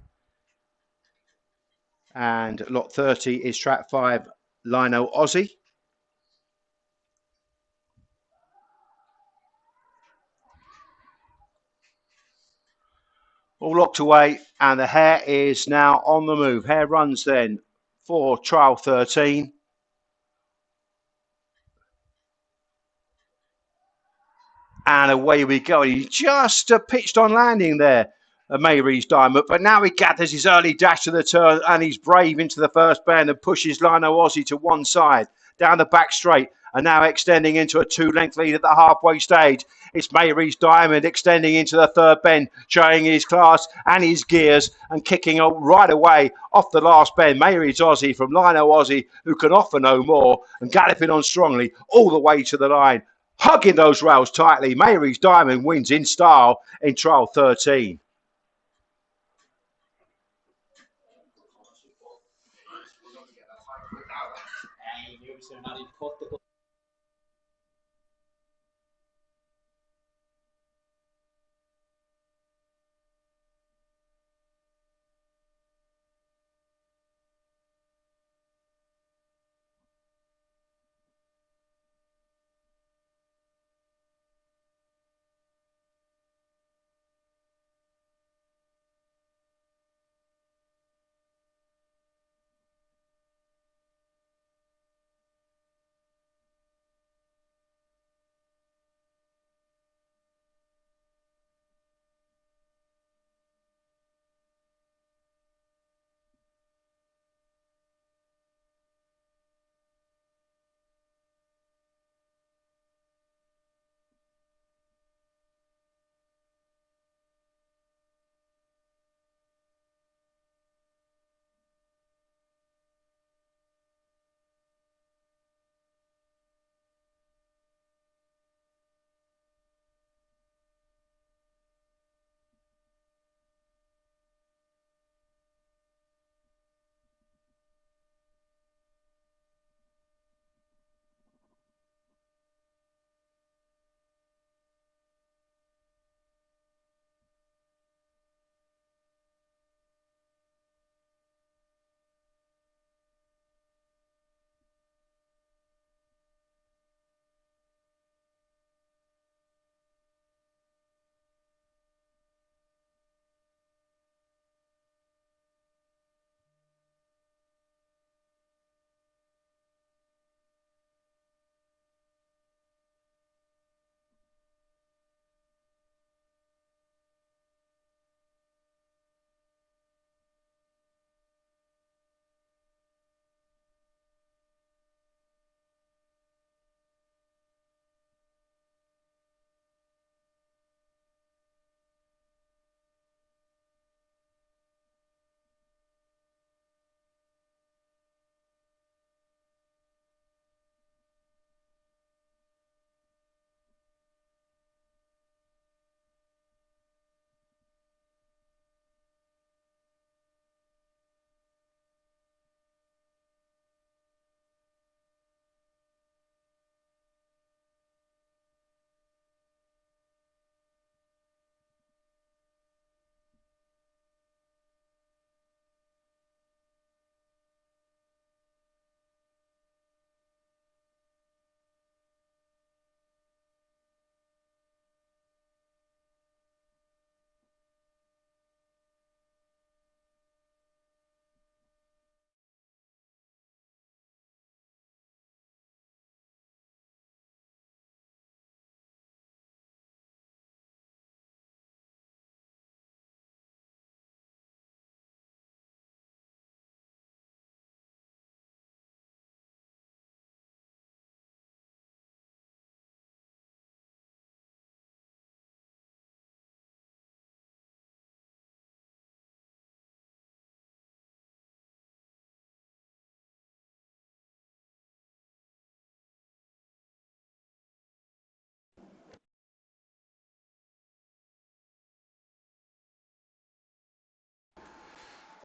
And lot 30 is track 5, Lino Aussie. All locked away, and the hare is now on the move. Hare runs then for trial 13. And away we go. He just pitched on landing there, Mary's Diamond. But now he gathers his early dash to the turn, and he's brave into the first bend and pushes Lino Aussie to one side, down the back straight, and now extending into a 2-length lead at the halfway stage. It's Mary's Diamond extending into the third bend, showing his class and his gears and kicking right away off the last bend. Mary's Aussie from Lino Aussie, who can offer no more, and galloping on strongly all the way to the line. Hugging those rails tightly, Mary's Diamond wins in style in trial 13.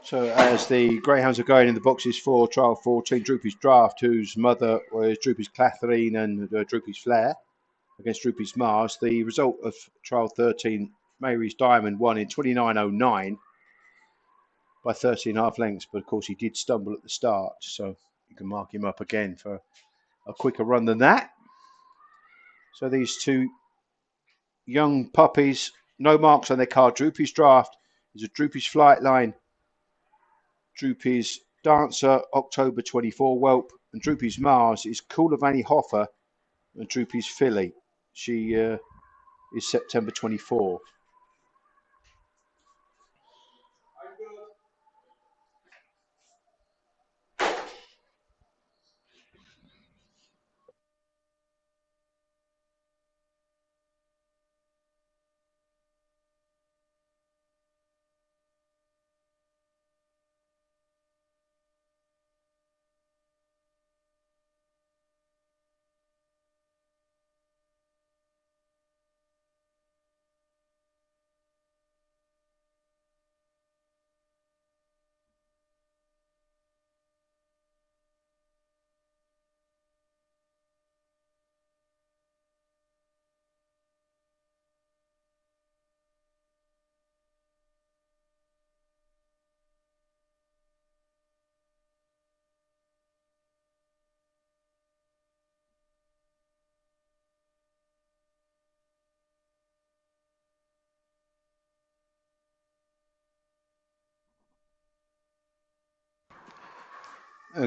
So as the greyhounds are going in the boxes for trial 14, Droopy's Draft, whose mother was Droopy's Catherine and Droopy's Flair, against Droopy's Mars. The result of trial 13, Mary's Diamond won in 29.09 by 13.5 lengths, but of course he did stumble at the start, so you can mark him up again for a quicker run than that. So these two young puppies, no marks on their card. Droopy's Draft is a Droopy's Flight Line, Droopy's Dancer, October 24 whelp, and Droopy's Mars is Koulivanni Hoffer, and Droopy's Filly. She is September 24.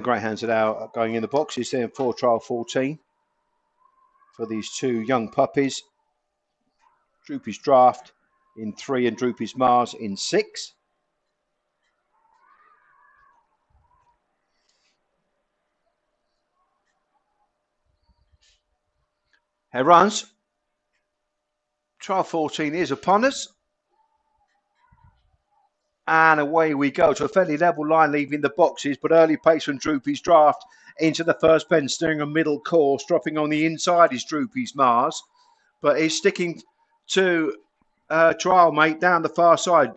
Greyhounds are now going in the boxes there for trial 14 for these two young puppies. Droopy's Draft in 3 and Droopy's Mars in 6. Here runs. Trial 14 is upon us. And away we go to a fairly level line leaving the boxes, but early pace from Droopy's Draft into the first bend, steering a middle course. Dropping on the inside is Droopy's Mars, but he's sticking to trial mate down the far side.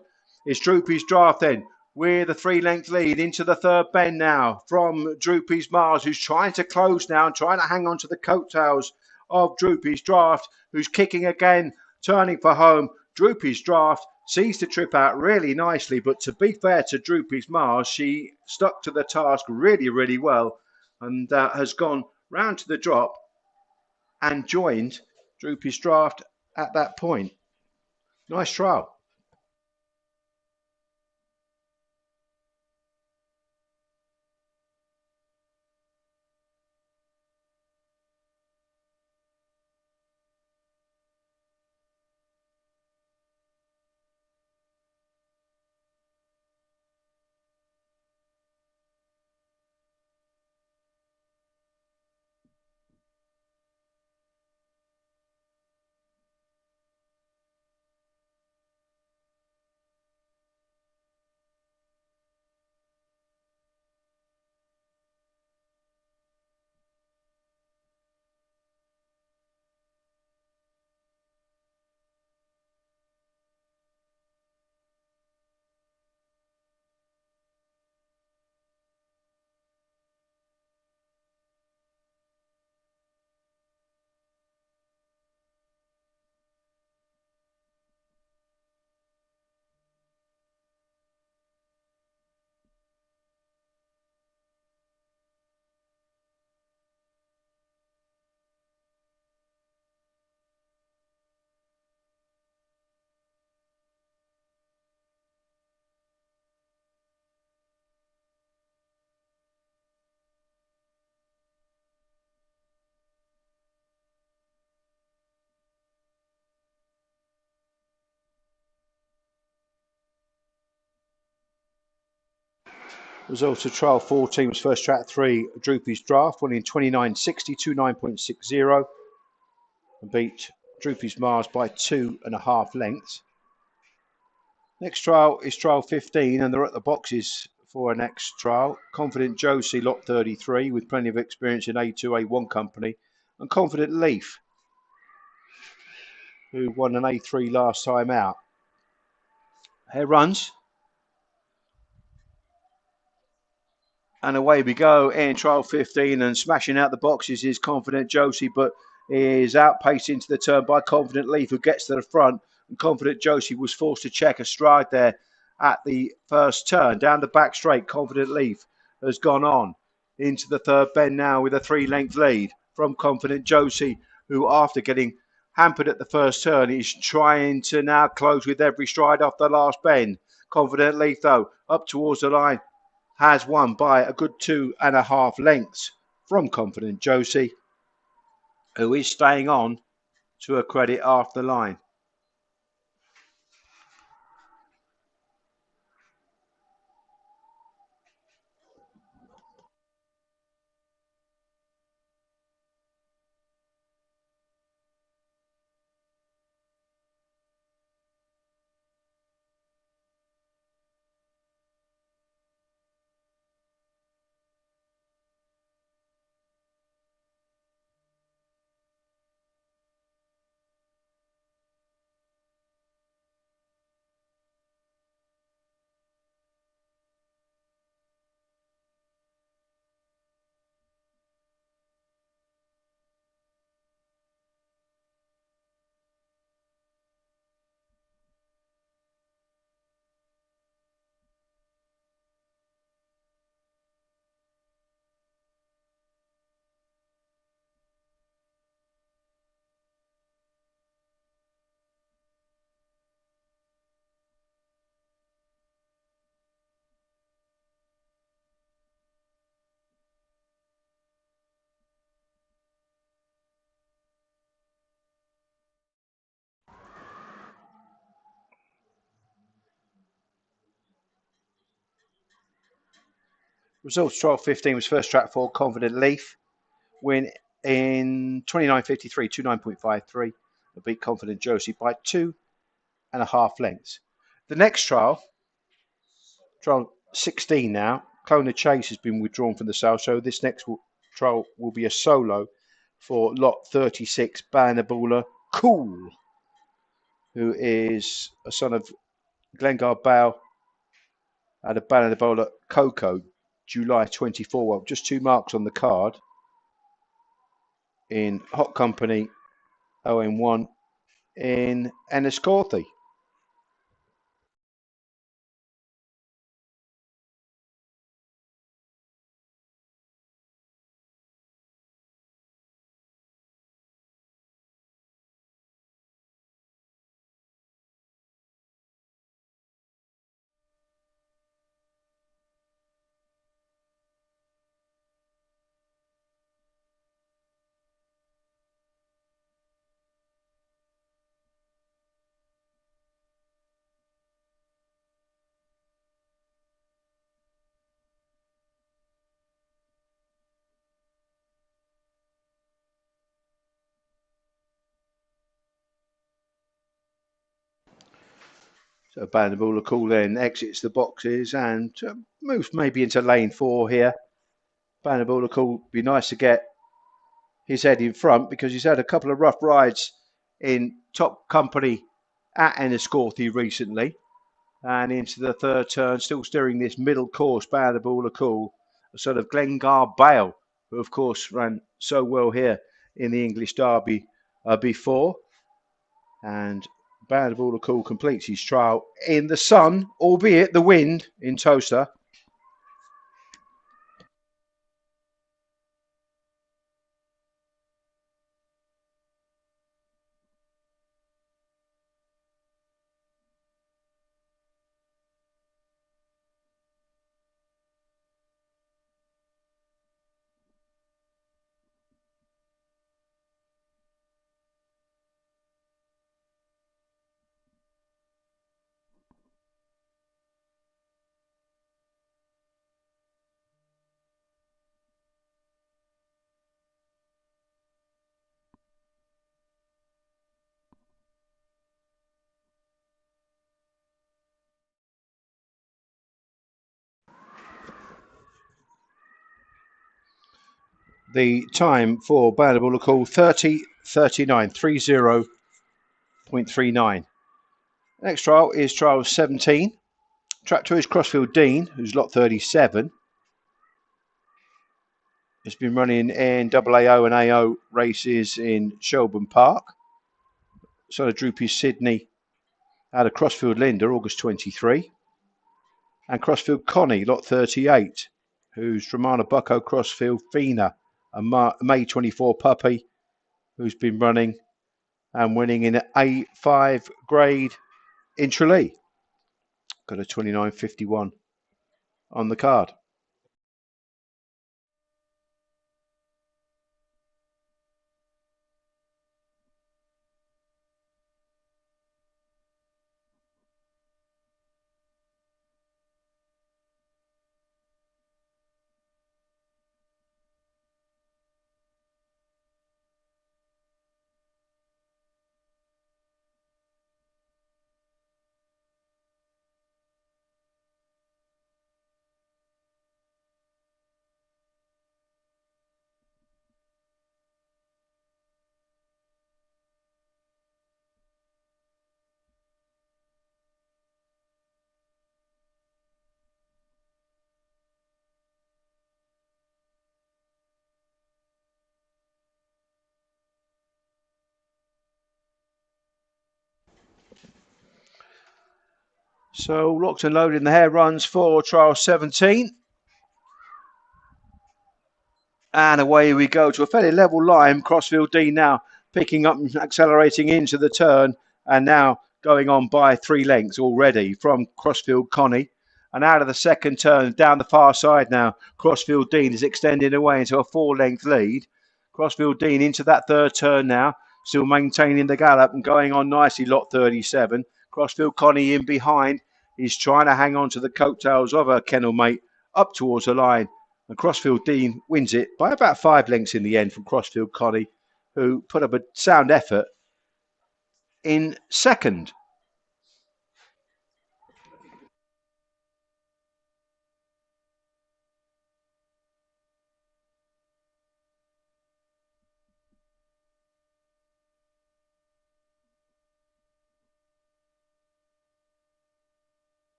It's Droopy's Draft then with a 3-length lead into the third bend now from Droopy's Mars, who's trying to close now and trying to hang on to the coattails of Droopy's Draft, who's kicking again, turning for home. Droopy's Draft seems to trip out really nicely, but to be fair to Droopy's Mars, she stuck to the task really, really well and has gone round to the drop and joined Droopy's Draft at that point. Nice trial. Result of trial 14 was first track 3, Droopy's Draft, won in 29.60, 29.60, and beat Droopy's Mars by 2.5 lengths. Next trial is trial 15, and they're at the boxes for a next trial. Confident Josie, lot 33, with plenty of experience in A2, A1 company, and Confident Leaf, who won an A3 last time out. Here runs. And away we go in trial 15, and smashing out the boxes is Confident Josie, but is outpaced into the turn by Confident Leaf, who gets to the front. And Confident Josie was forced to check a stride there at the first turn. Down the back straight, Confident Leaf has gone on into the third bend now with a 3-length lead from Confident Josie, who, after getting hampered at the first turn, is trying to now close with every stride off the last bend. Confident Leaf, though, up towards the line, has won by a good 2.5 lengths from Confident Josie, who is staying on to her credit after the line. Results 12.15 was first track for Confident Leaf. Win in 29.53, 29.53. Beat Confident Josie by 2.5 lengths. The next trial 16 now, Clona Chase has been withdrawn from the sale, so this next trial will be a solo for lot 36, Banabula Cool, who is a son of Glengar Bale at a Bananabola Coco, July 24. Well, just 2 marks on the card in Hot Company OM1 in Enniscorthy. So Banabula Cool then exits the boxes and moves maybe into lane 4 here. Banabula Cool, be nice to get his head in front because he's had a couple of rough rides in top company at Enniscorthy recently. And into the third turn, still steering this middle course, Banabula Cool, a sort of Glengar Bale, who of course ran so well here in the English Derby before. And Banabula Cool completes his trial in the sun, albeit the wind in Towcester. The time for Banabula Cool 30.39, 30.39. Next trial is trial 17. Track 2 is Crossfield Dean, who's lot 37. Has been running in AAO and AO races in Shelburne Park. Son of Droopy Sydney out of Crossfield Linda, August 23. And Crossfield Connie, lot 38, who's Dramana Bucko Crossfield Fina, a May 24 puppy, who's been running and winning in A5 grade in Tralee. Got a 29.51 on the card. So locked and loaded in the hare runs for trial 17. And away we go to a fairly level line. Crossfield Dean now picking up and accelerating into the turn, and now going on by 3 lengths already from Crossfield Connie. And out of the second turn, down the far side now, Crossfield Dean is extending away into a 4-length lead. Crossfield Dean into that third turn now, still maintaining the gallop and going on nicely, lot 37. Crossfield Connie in behind. He's trying to hang on to the coattails of her kennel mate up towards the line. And Crossfield Dean wins it by about 5 lengths in the end from Crossfield Connie, who put up a sound effort in second.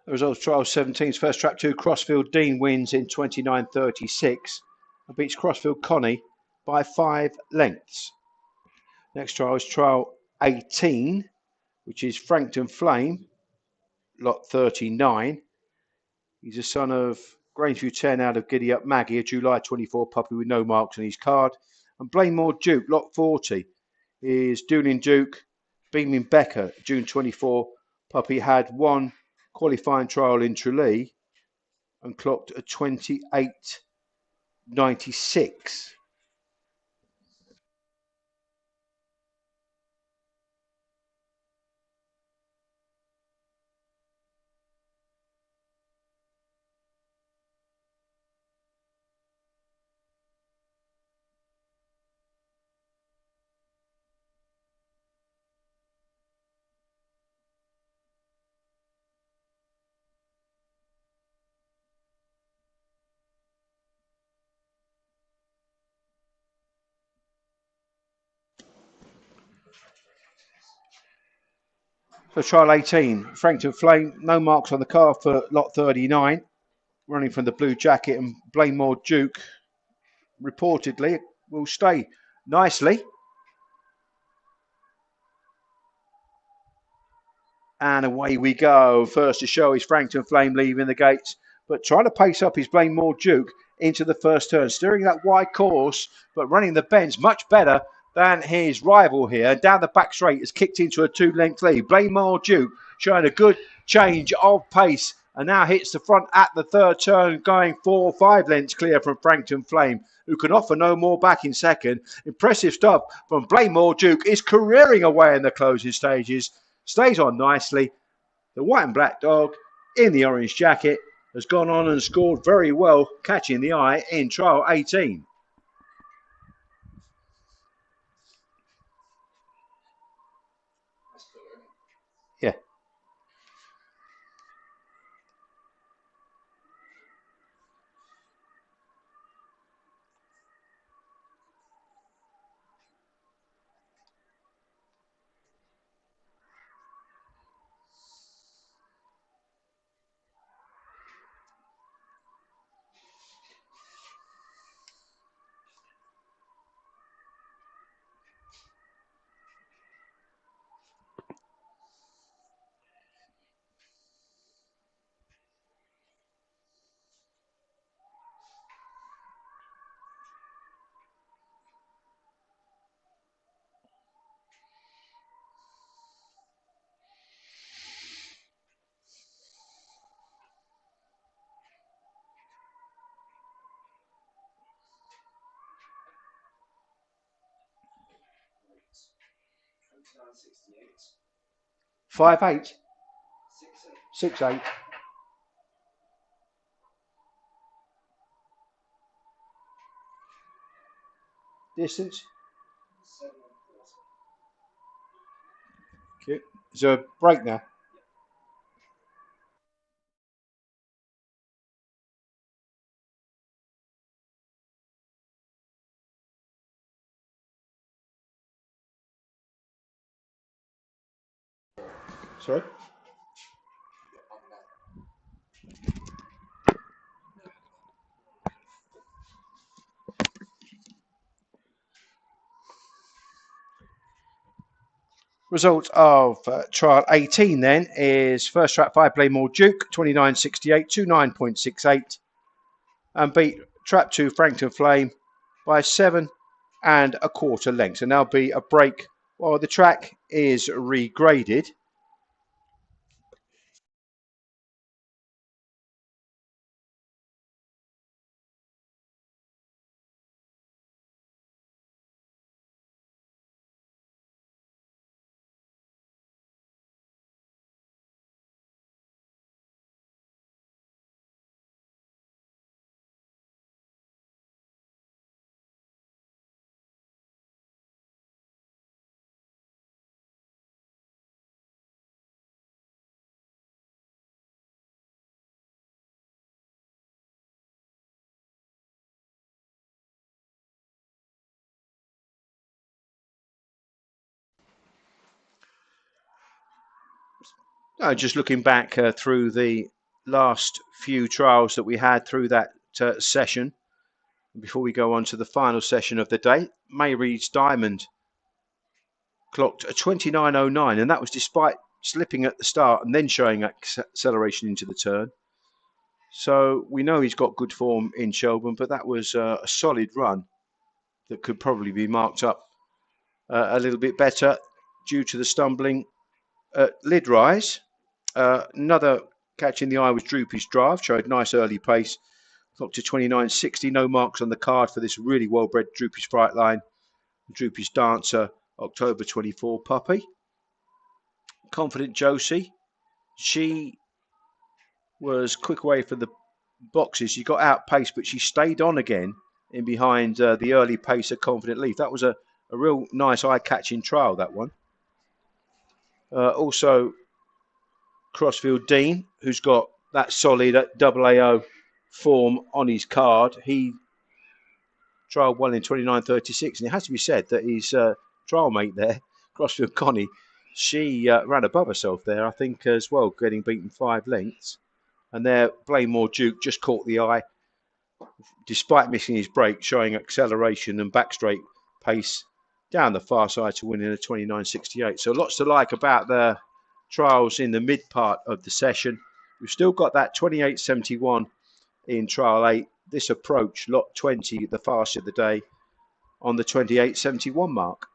The results trial 17's first trap 2, Crossfield Dean wins in 29.36 and beats Crossfield Connie by 5 lengths. Next trial is trial 18, which is Frankton Flame, lot 39. He's a son of Grangeview 10 out of Giddy Up Maggie, a July 24 puppy with no marks on his card. And Blaymore Duke, lot 40, is Dooling Duke, Beaming Becker, June 24 puppy, had 1 qualifying trial in Tralee and clocked a 28.96. So trial 18, Frankton Flame, no marks on the car for lot 39, running from the blue jacket, and Blaymore Duke reportedly will stay nicely. And away we go. First to show is Frankton Flame leaving the gates, but trying to pace up his Blaymore Duke into the first turn, steering that wide course, but running the bends much better than his rival here. Down the back straight has kicked into a 2-length lead. Blaymore Duke showing a good change of pace and now hits the front at the third turn, going 4 or 5 lengths clear from Frankton Flame, who can offer no more back in second. Impressive stuff from Blaymore Duke. Is careering away in the closing stages. Stays on nicely. The white and black dog in the orange jacket has gone on and scored very well, catching the eye in trial 18. Yeah. Five eight, 6-8. Distance. Okay. Is there a break now? Sorry. Result of trial 18 then is first track 5 Blaymore Duke 29.68, 29.68, and beat trap 2 Frankton Flame by 7.25 lengths. And there'll be a break while the track is regraded. Just looking back through the last few trials that we had through that session, before we go on to the final session of the day, Mayreed's Diamond clocked a 29.09, and that was despite slipping at the start and then showing acceleration into the turn. So we know he's got good form in Shelburne, but that was a solid run that could probably be marked up a little bit better due to the stumbling at Lid Rise. Another catch in the eye was Droopy's Draft, showed nice early pace, clocked to 29.60. No marks on the card for this really well-bred Droopy's Frightline. Droopy's Dancer, October 24 puppy. Confident Josie, she was quick away from the boxes. She got outpaced, but she stayed on again in behind the early pace of Confident Leaf. That was a real nice eye-catching trial, that one. Also, Crossfield Dean, who's got that solid AAO form on his card. He trialled well in 29.36, and it has to be said that his trial mate there, Crossfield Connie, she ran above herself there, I think, as well, getting beaten 5 lengths. And there, Blaymore Duke just caught the eye, despite missing his break, showing acceleration and back straight pace down the far side to win in a 29.68. So lots to like about the trials in the mid part of the session. We've still got that 28.71 in trial 8. This approach, lot 20, the fastest of the day, on the 28.71 mark.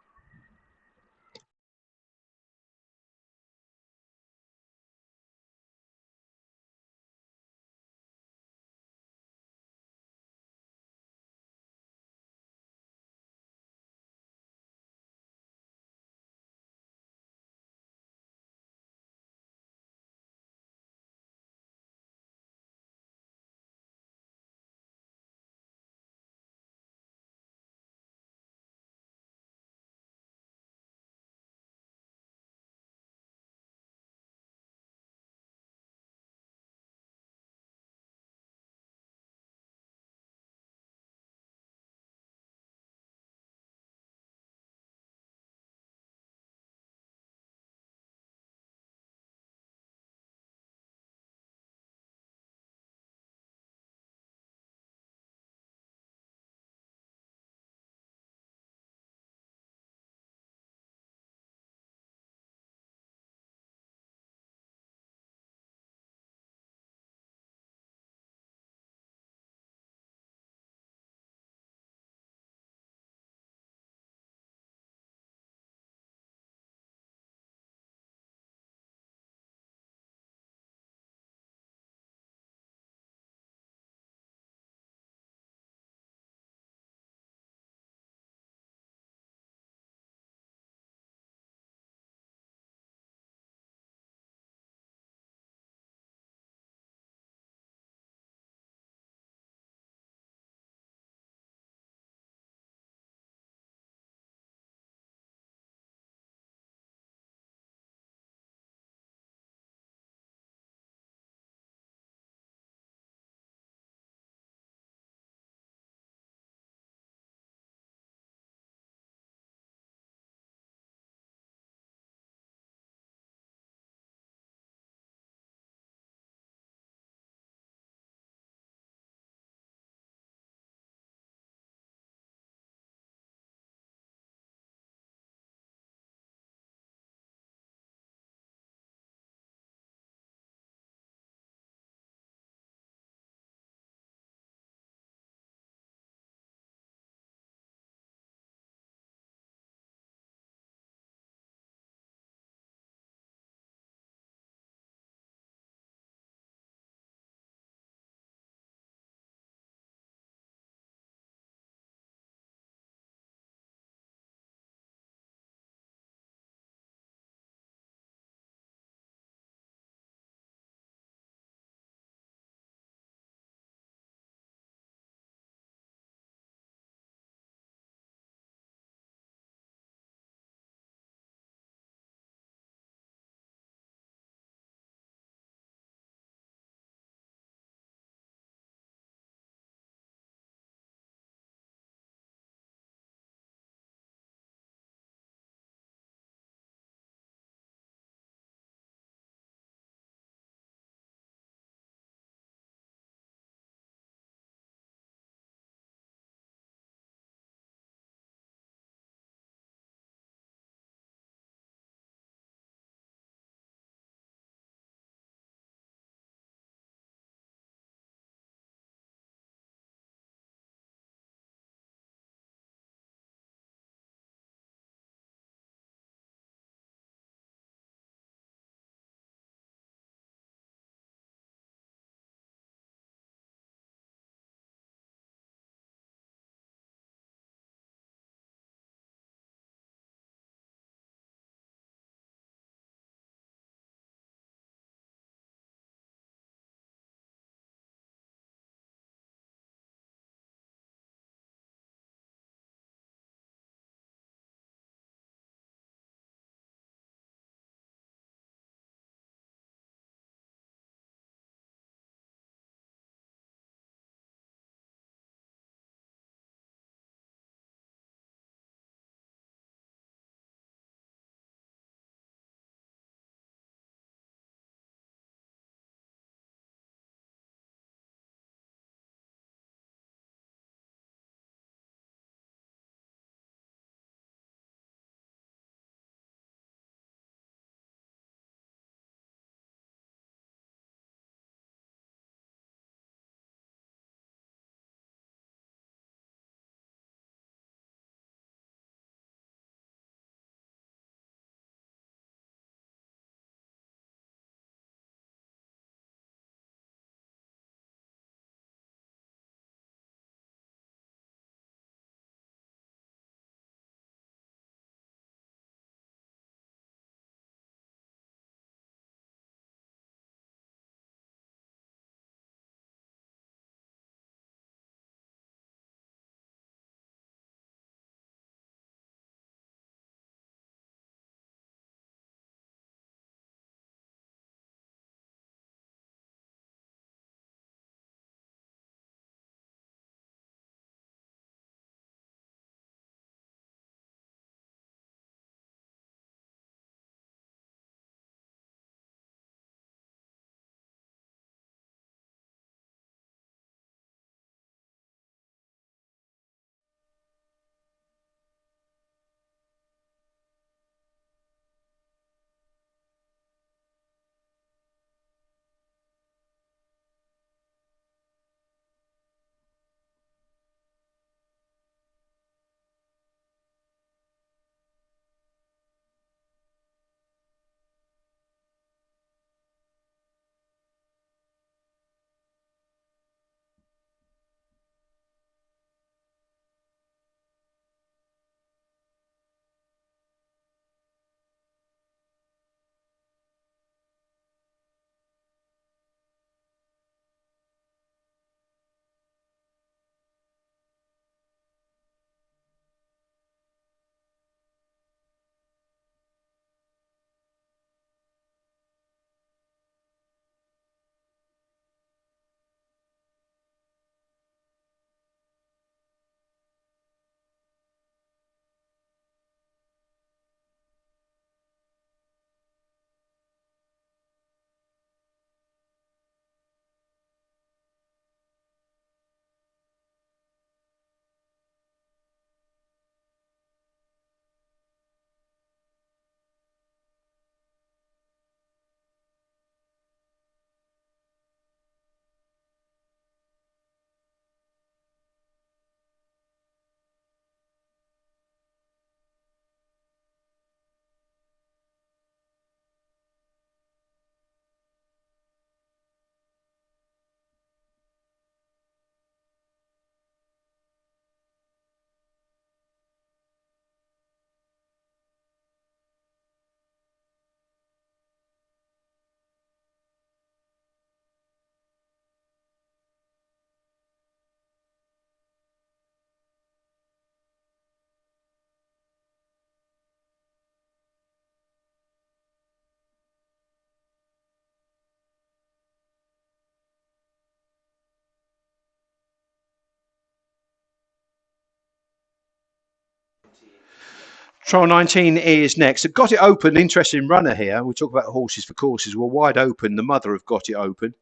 Trial 19 is next. Got It Open, interesting runner here. We talk about horses for courses. Well, Wide Open, the mother of Got It Open,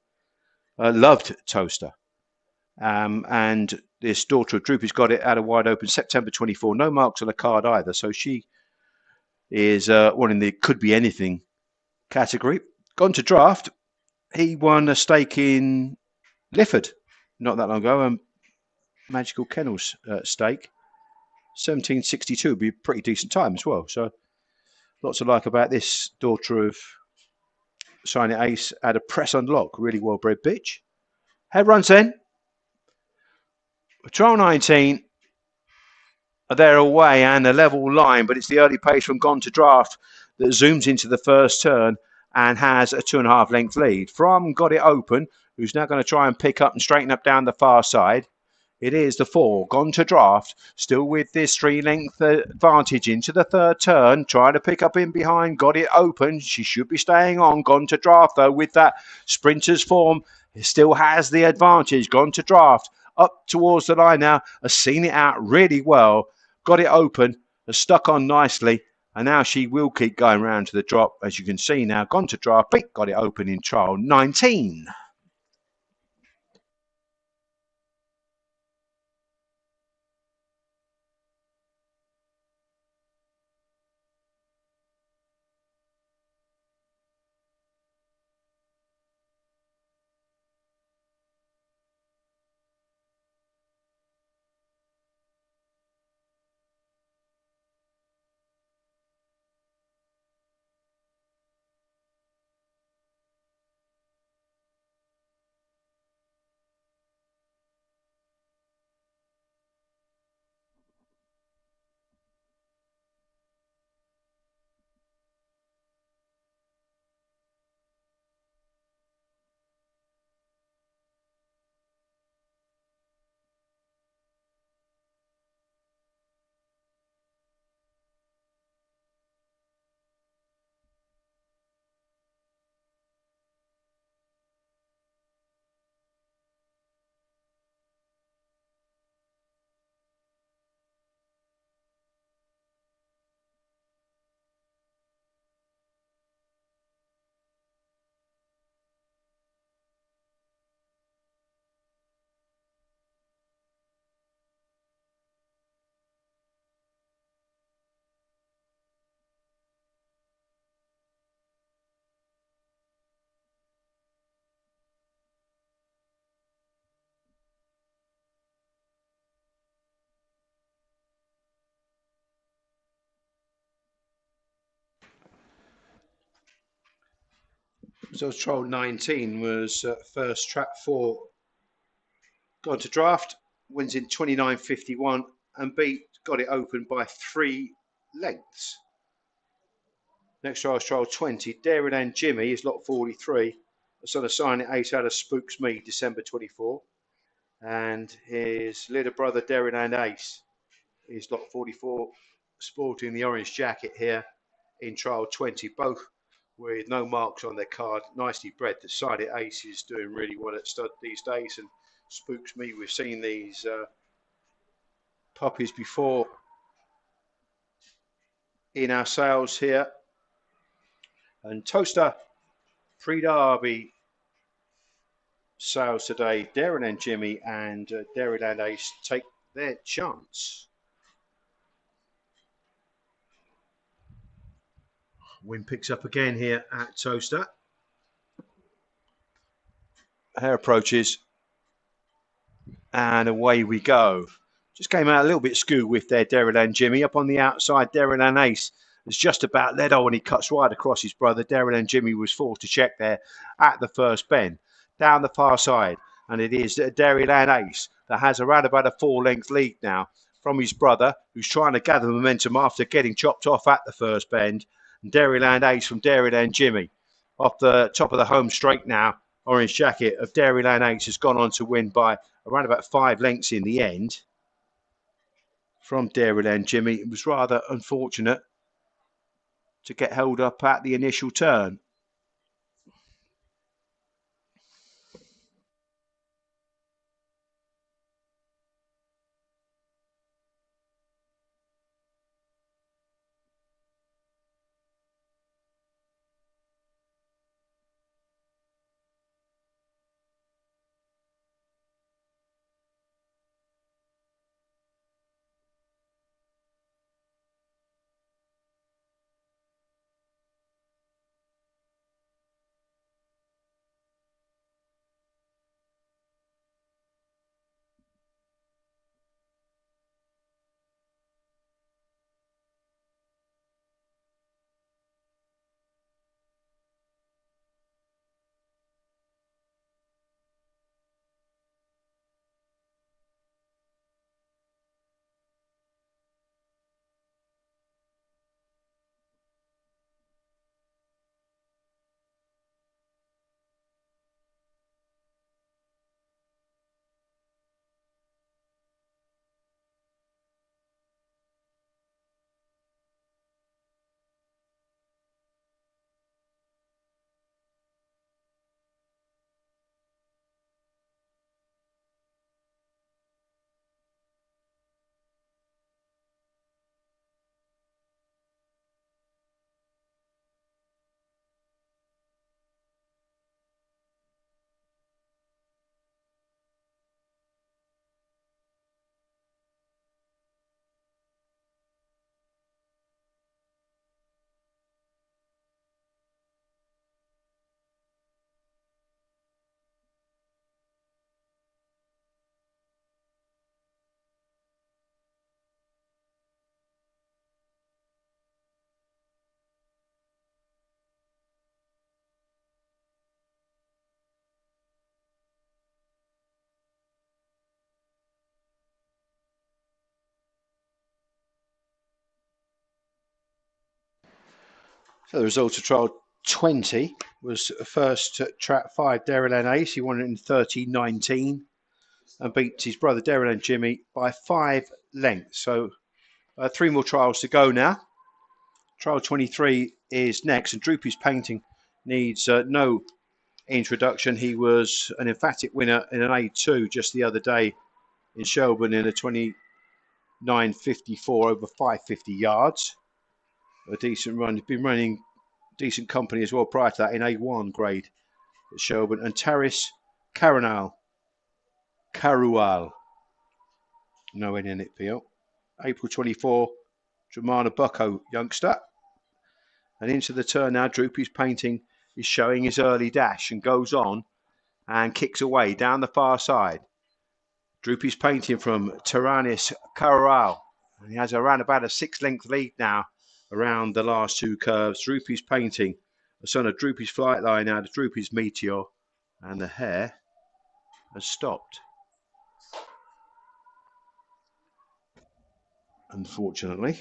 loved Towcester. And this daughter of Droopy's got it out of Wide Open September 24. No marks on the card either. So she is one in the could be anything category. Gone to Draft. He won a stake in Lifford not that long ago. Magical Kennels stake. 1762 would be a pretty decent time as well. So lots to like about this daughter of Sign It Ace at a press unlock. Really well bred bitch. Head runs then. Trial 19. They're away and a level line, but it's the early pace from Gone to Draft that zooms into the first turn and has a 2.5 length lead. From Got It Open, who's now going to try and pick up and straighten up down the far side. It is the 4, Gone to Draft, still with this 3-length advantage into the third turn, trying to pick up in behind, Got It Open. She should be staying on. Gone to Draft, though, with that sprinter's form, it still has the advantage. Gone to Draft, up towards the line now, has seen it out really well. Got It Open, has stuck on nicely, and now she will keep going round to the drop, as you can see now. Gone to Draft, beat Got It Open in trial 19. So trial 19 was first trap 4, Gone to Draft, wins in 29.51 and beat Got It Open by 3 lengths. Next trial is trial 20, Dairyland Jimmy is lot 43. That's on a Sign It Ace out of Spooks Me, December 24. And his little brother Dairyland Ace is lot 44, sporting the orange jacket here in trial 20. Both with no marks on their card, nicely bred. The Sign It Ace is doing really well at stud these days, and Spooks Me, we've seen these puppies before in our sales here. And Towcester Pre-Derby sales today. Dairyland Jimmy and Dairyland Ace take their chance. Wind picks up again here at Towcester. Hare approaches. And away we go. Just came out a little bit skew with their Dairyland Jimmy. Up on the outside, Dairyland Ace was just about let on when he cuts right across his brother. Dairyland Jimmy was forced to check there at the first bend. Down the far side, and it is Dairyland Ace that has around about a 4-length lead now from his brother, who's trying to gather momentum after getting chopped off at the first bend. And Dairyland Ace from Dairyland Jimmy off the top of the home straight now. Orange jacket of Dairyland Ace has gone on to win by around about 5 lengths in the end from Dairyland Jimmy. It was rather unfortunate to get held up at the initial turn. So the result of trial 20 was first trap 5, Dairyland Ace. He won it in 30.19 and beat his brother Dairyland Jimmy by 5 lengths. So 3 more trials to go now. Trial 23 is next, and Droopy's Painting needs no introduction. He was an emphatic winner in an A2 just the other day in Shelburne in a 29.54 over 550 yards. A decent run. He's been running decent company as well prior to that in A1 grade at Shelburne. And Taris Carual, no N in it, Peel. April 24, Dramana Bucko youngster. And into the turn now, Droopy's Painting is showing his early dash and goes on and kicks away down the far side. Droopy's Painting from Taris Carual. He has around about a 6-length lead now around the last 2 curves. Droopy's Painting, the son of Droopy's Flightline now to Droopy's Meteor, and the hare has stopped. Unfortunately.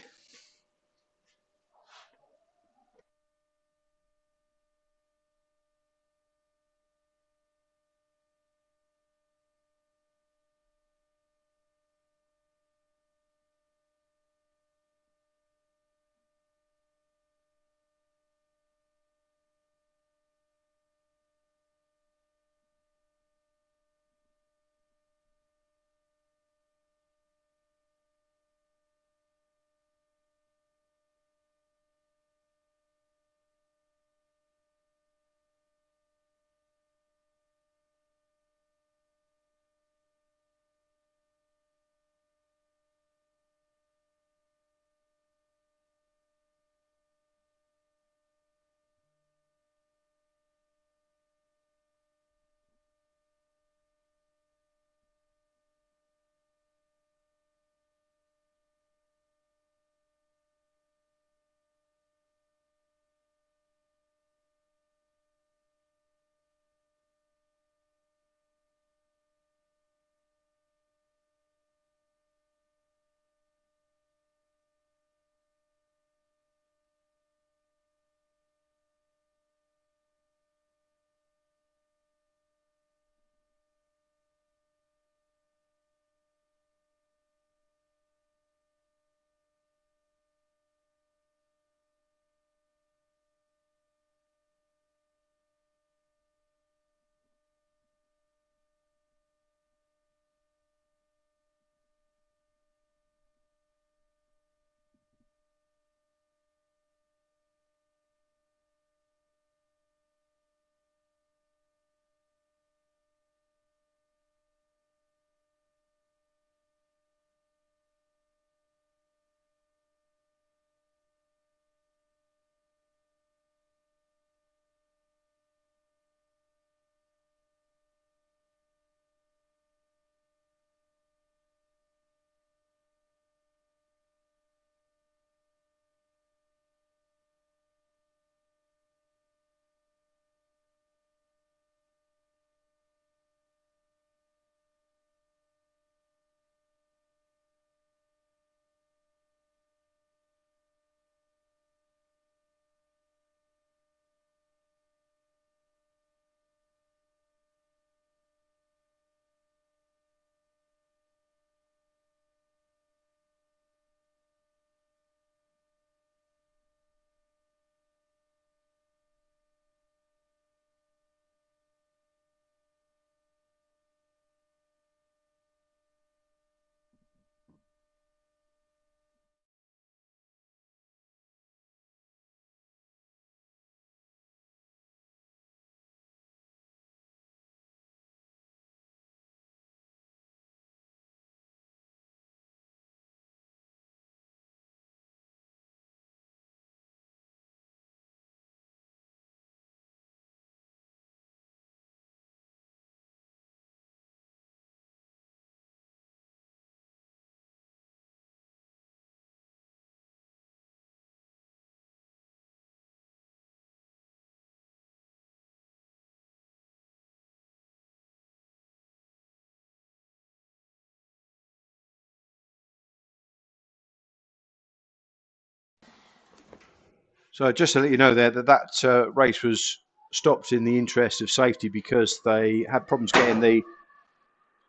So just to let you know there that race was stopped in the interest of safety because they had problems getting the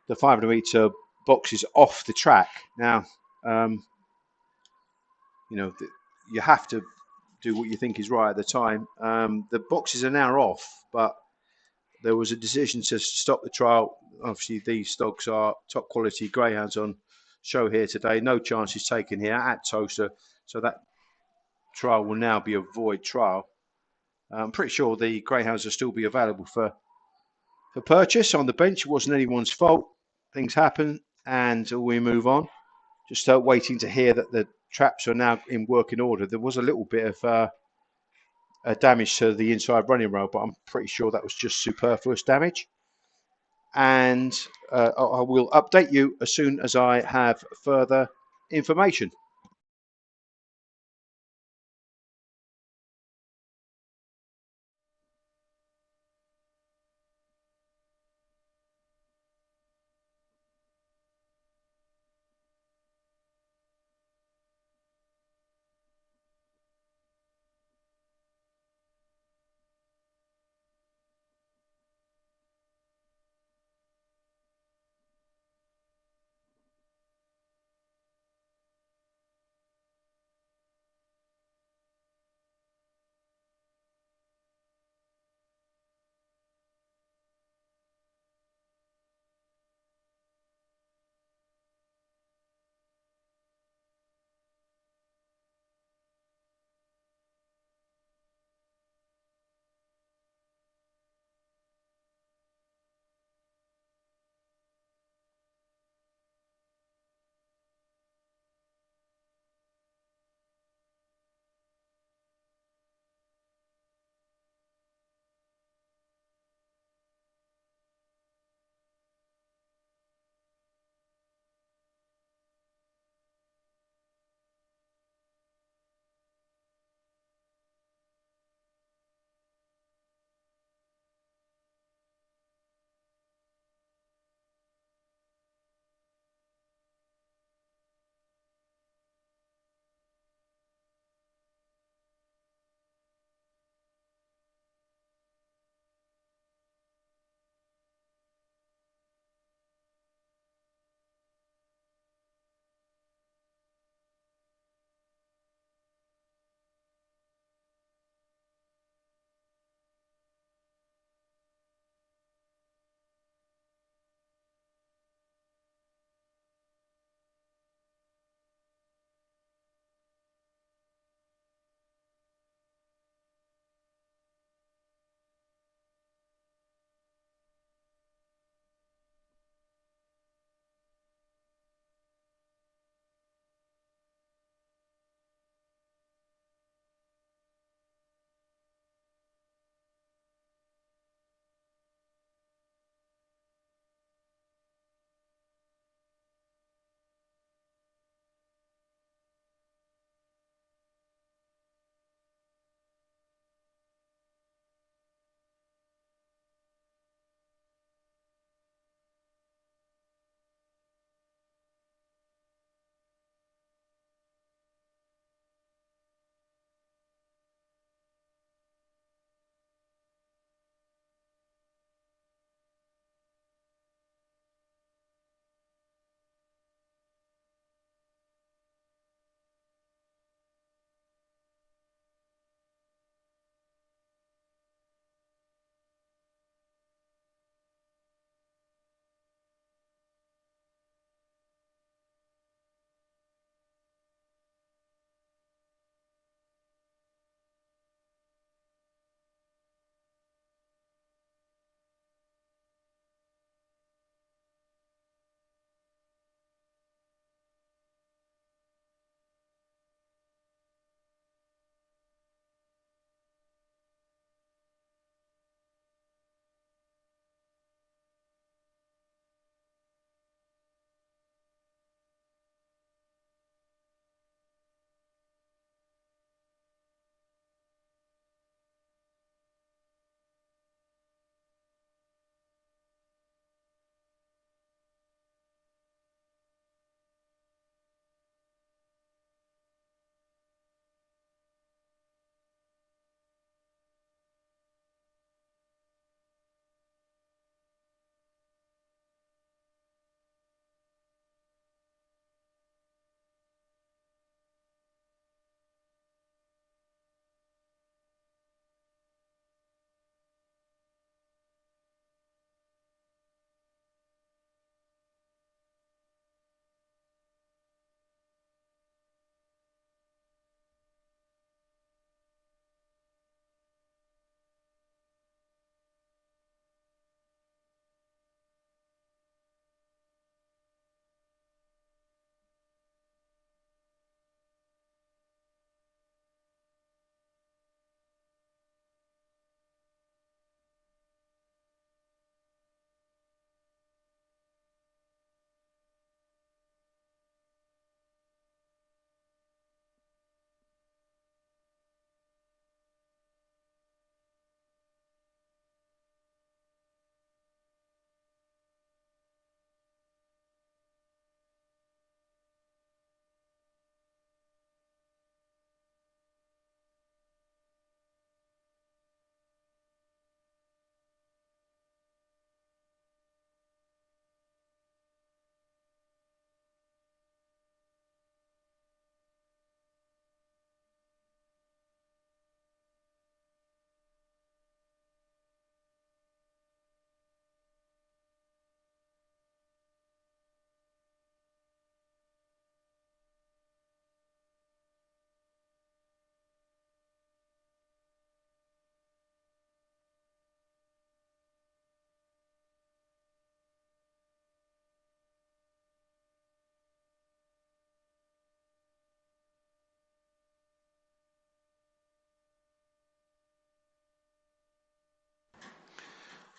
500-meter boxes off the track. Now, you know, you have to do what you think is right at the time. The boxes are now off, but there was a decision to stop the trial. Obviously, these dogs are top quality greyhounds on show here today. No chances taken here at Towcester, so that trial will now be a void trial. I'm pretty sure the greyhounds will still be available for purchase on the bench. It wasn't anyone's fault. Things happen, and we move on. Just waiting to hear that the traps are now in working order. There was a little bit of damage to the inside running rail, but I'm pretty sure that was just superfluous damage. And I will update you as soon as I have further information.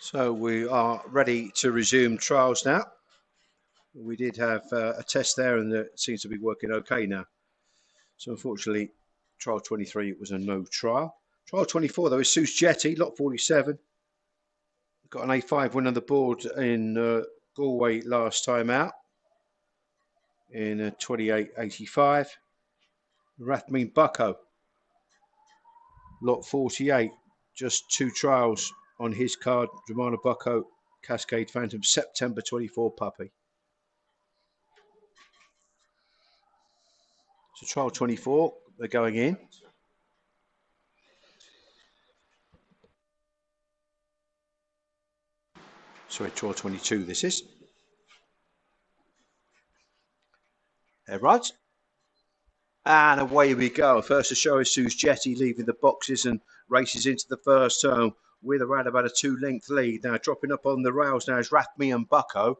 So we are ready to resume trials now. We did have a test there and it seems to be working okay now. So unfortunately, trial 23 was a no trial. Trial 24 though is Seuss Jetty, lot 47. Got an A5 win on the board in Galway last time out in 28.85. Rathmine Bucko, lot 48. Just 2 trials on his card. Romana Bucko, Cascade Phantom, September 24 puppy. So trial 24, they're going in. Sorry, trial 22 this is. There, right. And away we go. First to show is Seuss Jetty leaving the boxes and races into the first turn with around about a 2-length lead. Now dropping up on the rails now is Rathme and Bucko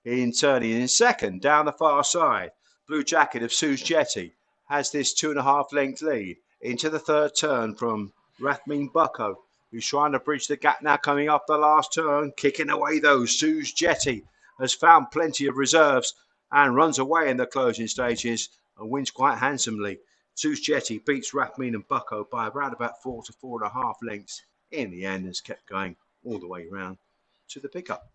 in turning in second. Down the far side, Blue Jacket of Seuss Jetty has this 2.5-length lead into the third turn from Rathme Bucko, who's trying to bridge the gap now coming up the last turn. Kicking away though, Seuss Jetty has found plenty of reserves and runs away in the closing stages and wins quite handsomely. Seuss Jetty beats Rathmine and Bucko by around about 4 to 4.5 lengths in the end, has kept going all the way round to the pickup.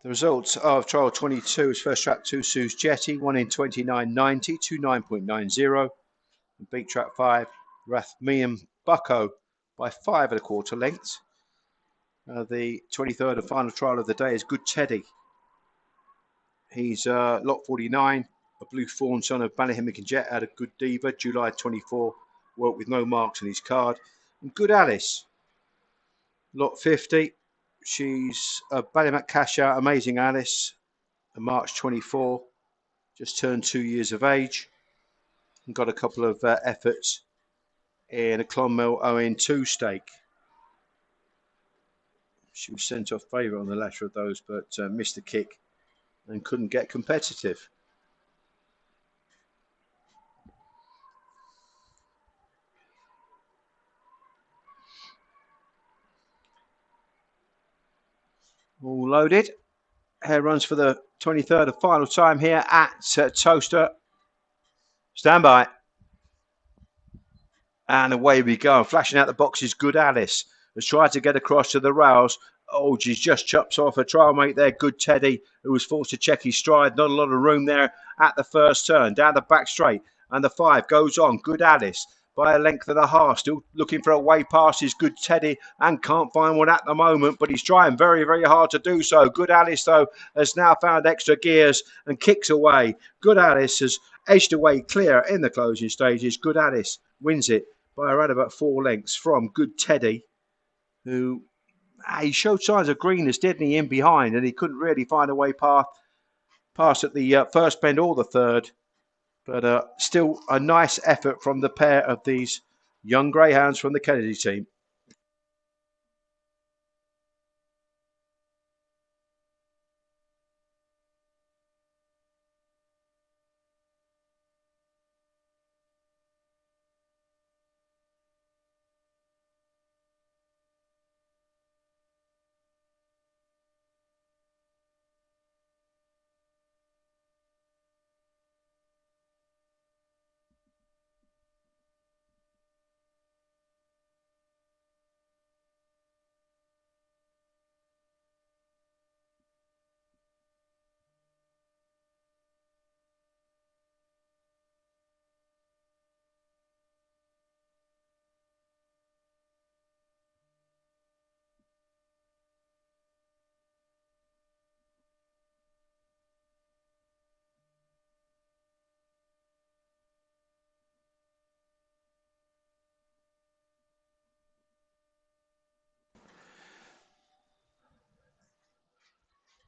The results of trial 22 is first track 2 Seuss Jetty, 1 in 29.90, 29.90. And beat track 5 Rathmeum Bucko by 5.25 lengths. The 23rd and final trial of the day is Good Teddy. He's lot 49, a blue fawn son of Ballyhemmick and Jet out of Good Diva, July 24, worked with no marks on his card. And Good Alice, lot 50. She's a Ballymac cash out, Amazing Alice, March 24, just turned 2 years of age, and got a couple of efforts in a Clonmel ON2 stake. She was sent off favourite on the latter of those, but missed the kick and couldn't get competitive. All loaded. Hare runs for the 23rd and final time here at Towcester. Stand by. And away we go. Flashing out the boxes, Good Alice has tried to get across to the rails. Oh, she's just chops off her trial mate there, Good Teddy, who was forced to check his stride. Not a lot of room there at the first turn. Down the back straight. And the 5 goes on. Good Alice by a length and a half. Still looking for a way past his Good Teddy and can't find one at the moment, but he's trying very, very hard to do so. Good Alice, though, has now found extra gears and kicks away. Good Alice has edged away clear in the closing stages. Good Alice wins it by around about 4 lengths from Good Teddy, who he showed signs of greenness, didn't he, in behind, and he couldn't really find a way past at the first bend or the third. But still a nice effort from the pair of these young greyhounds from the Kennedy team.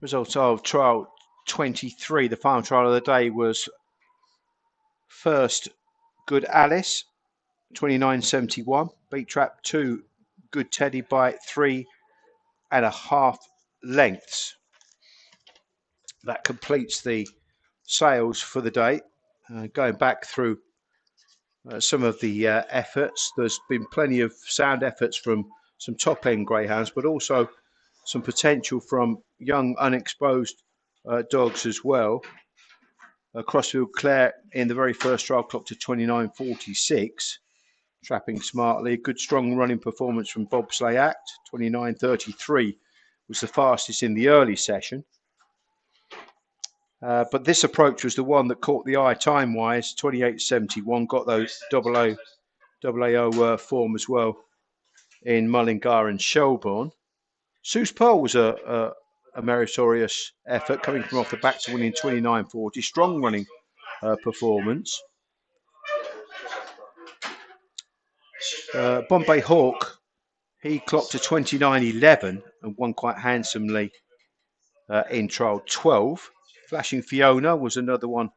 Results of trial 23. The final trial of the day was first Good Alice, 29.71. Beat Trap 2, Good Teddy by 3.5 lengths. That completes the sales for the day. Going back through some of the efforts, there's been plenty of sound efforts from some top end greyhounds, but also some potential from young unexposed dogs as well. Crossfield Clare in the very first trial clocked to 29.46, trapping smartly. A good strong running performance from Bobsleigh Act, 29.33 was the fastest in the early session. But this approach was the one that caught the eye time-wise, 28.71, got those AAO form as well in Mullingar and Shelbourne. Seuss Pearl was a meritorious effort, coming from off the back to winning 29.40. Strong running performance. Bombay Hawk, he clocked to 29.11 and won quite handsomely in trial 12. Flashing Fiona was another one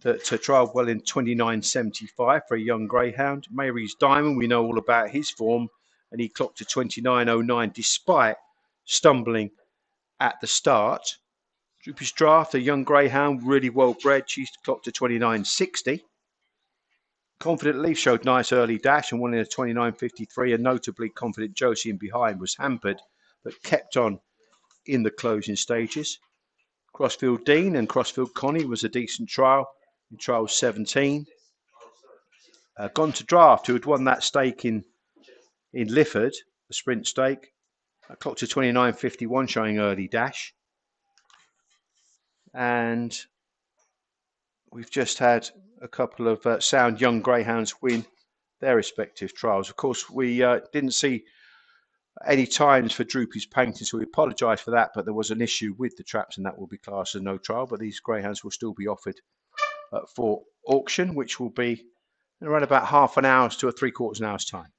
that trialled well in 29.75 for a young greyhound. Mary's Diamond, we know all about his form, and he clocked to 29.09 despite stumbling at the start. Droopy's Draft, a young greyhound, really well bred. She's clocked to 29.60. Confident Leaf showed nice early dash and won in a 29.53, and notably Confident Josie in behind was hampered, but kept on in the closing stages. Crossfield Dean and Crossfield Connie was a decent trial in trial 17. Gone to Draft, who had won that stake in Lifford, the sprint stake, clocked to 29.51, showing early dash. And we've just had a couple of sound young greyhounds win their respective trials. Of course, we didn't see any times for Droopy's Painting, so we apologise for that, but there was an issue with the traps and that will be classed as no trial, but these greyhounds will still be offered for auction, which will be in around about half an hour to 3/4 hour's time.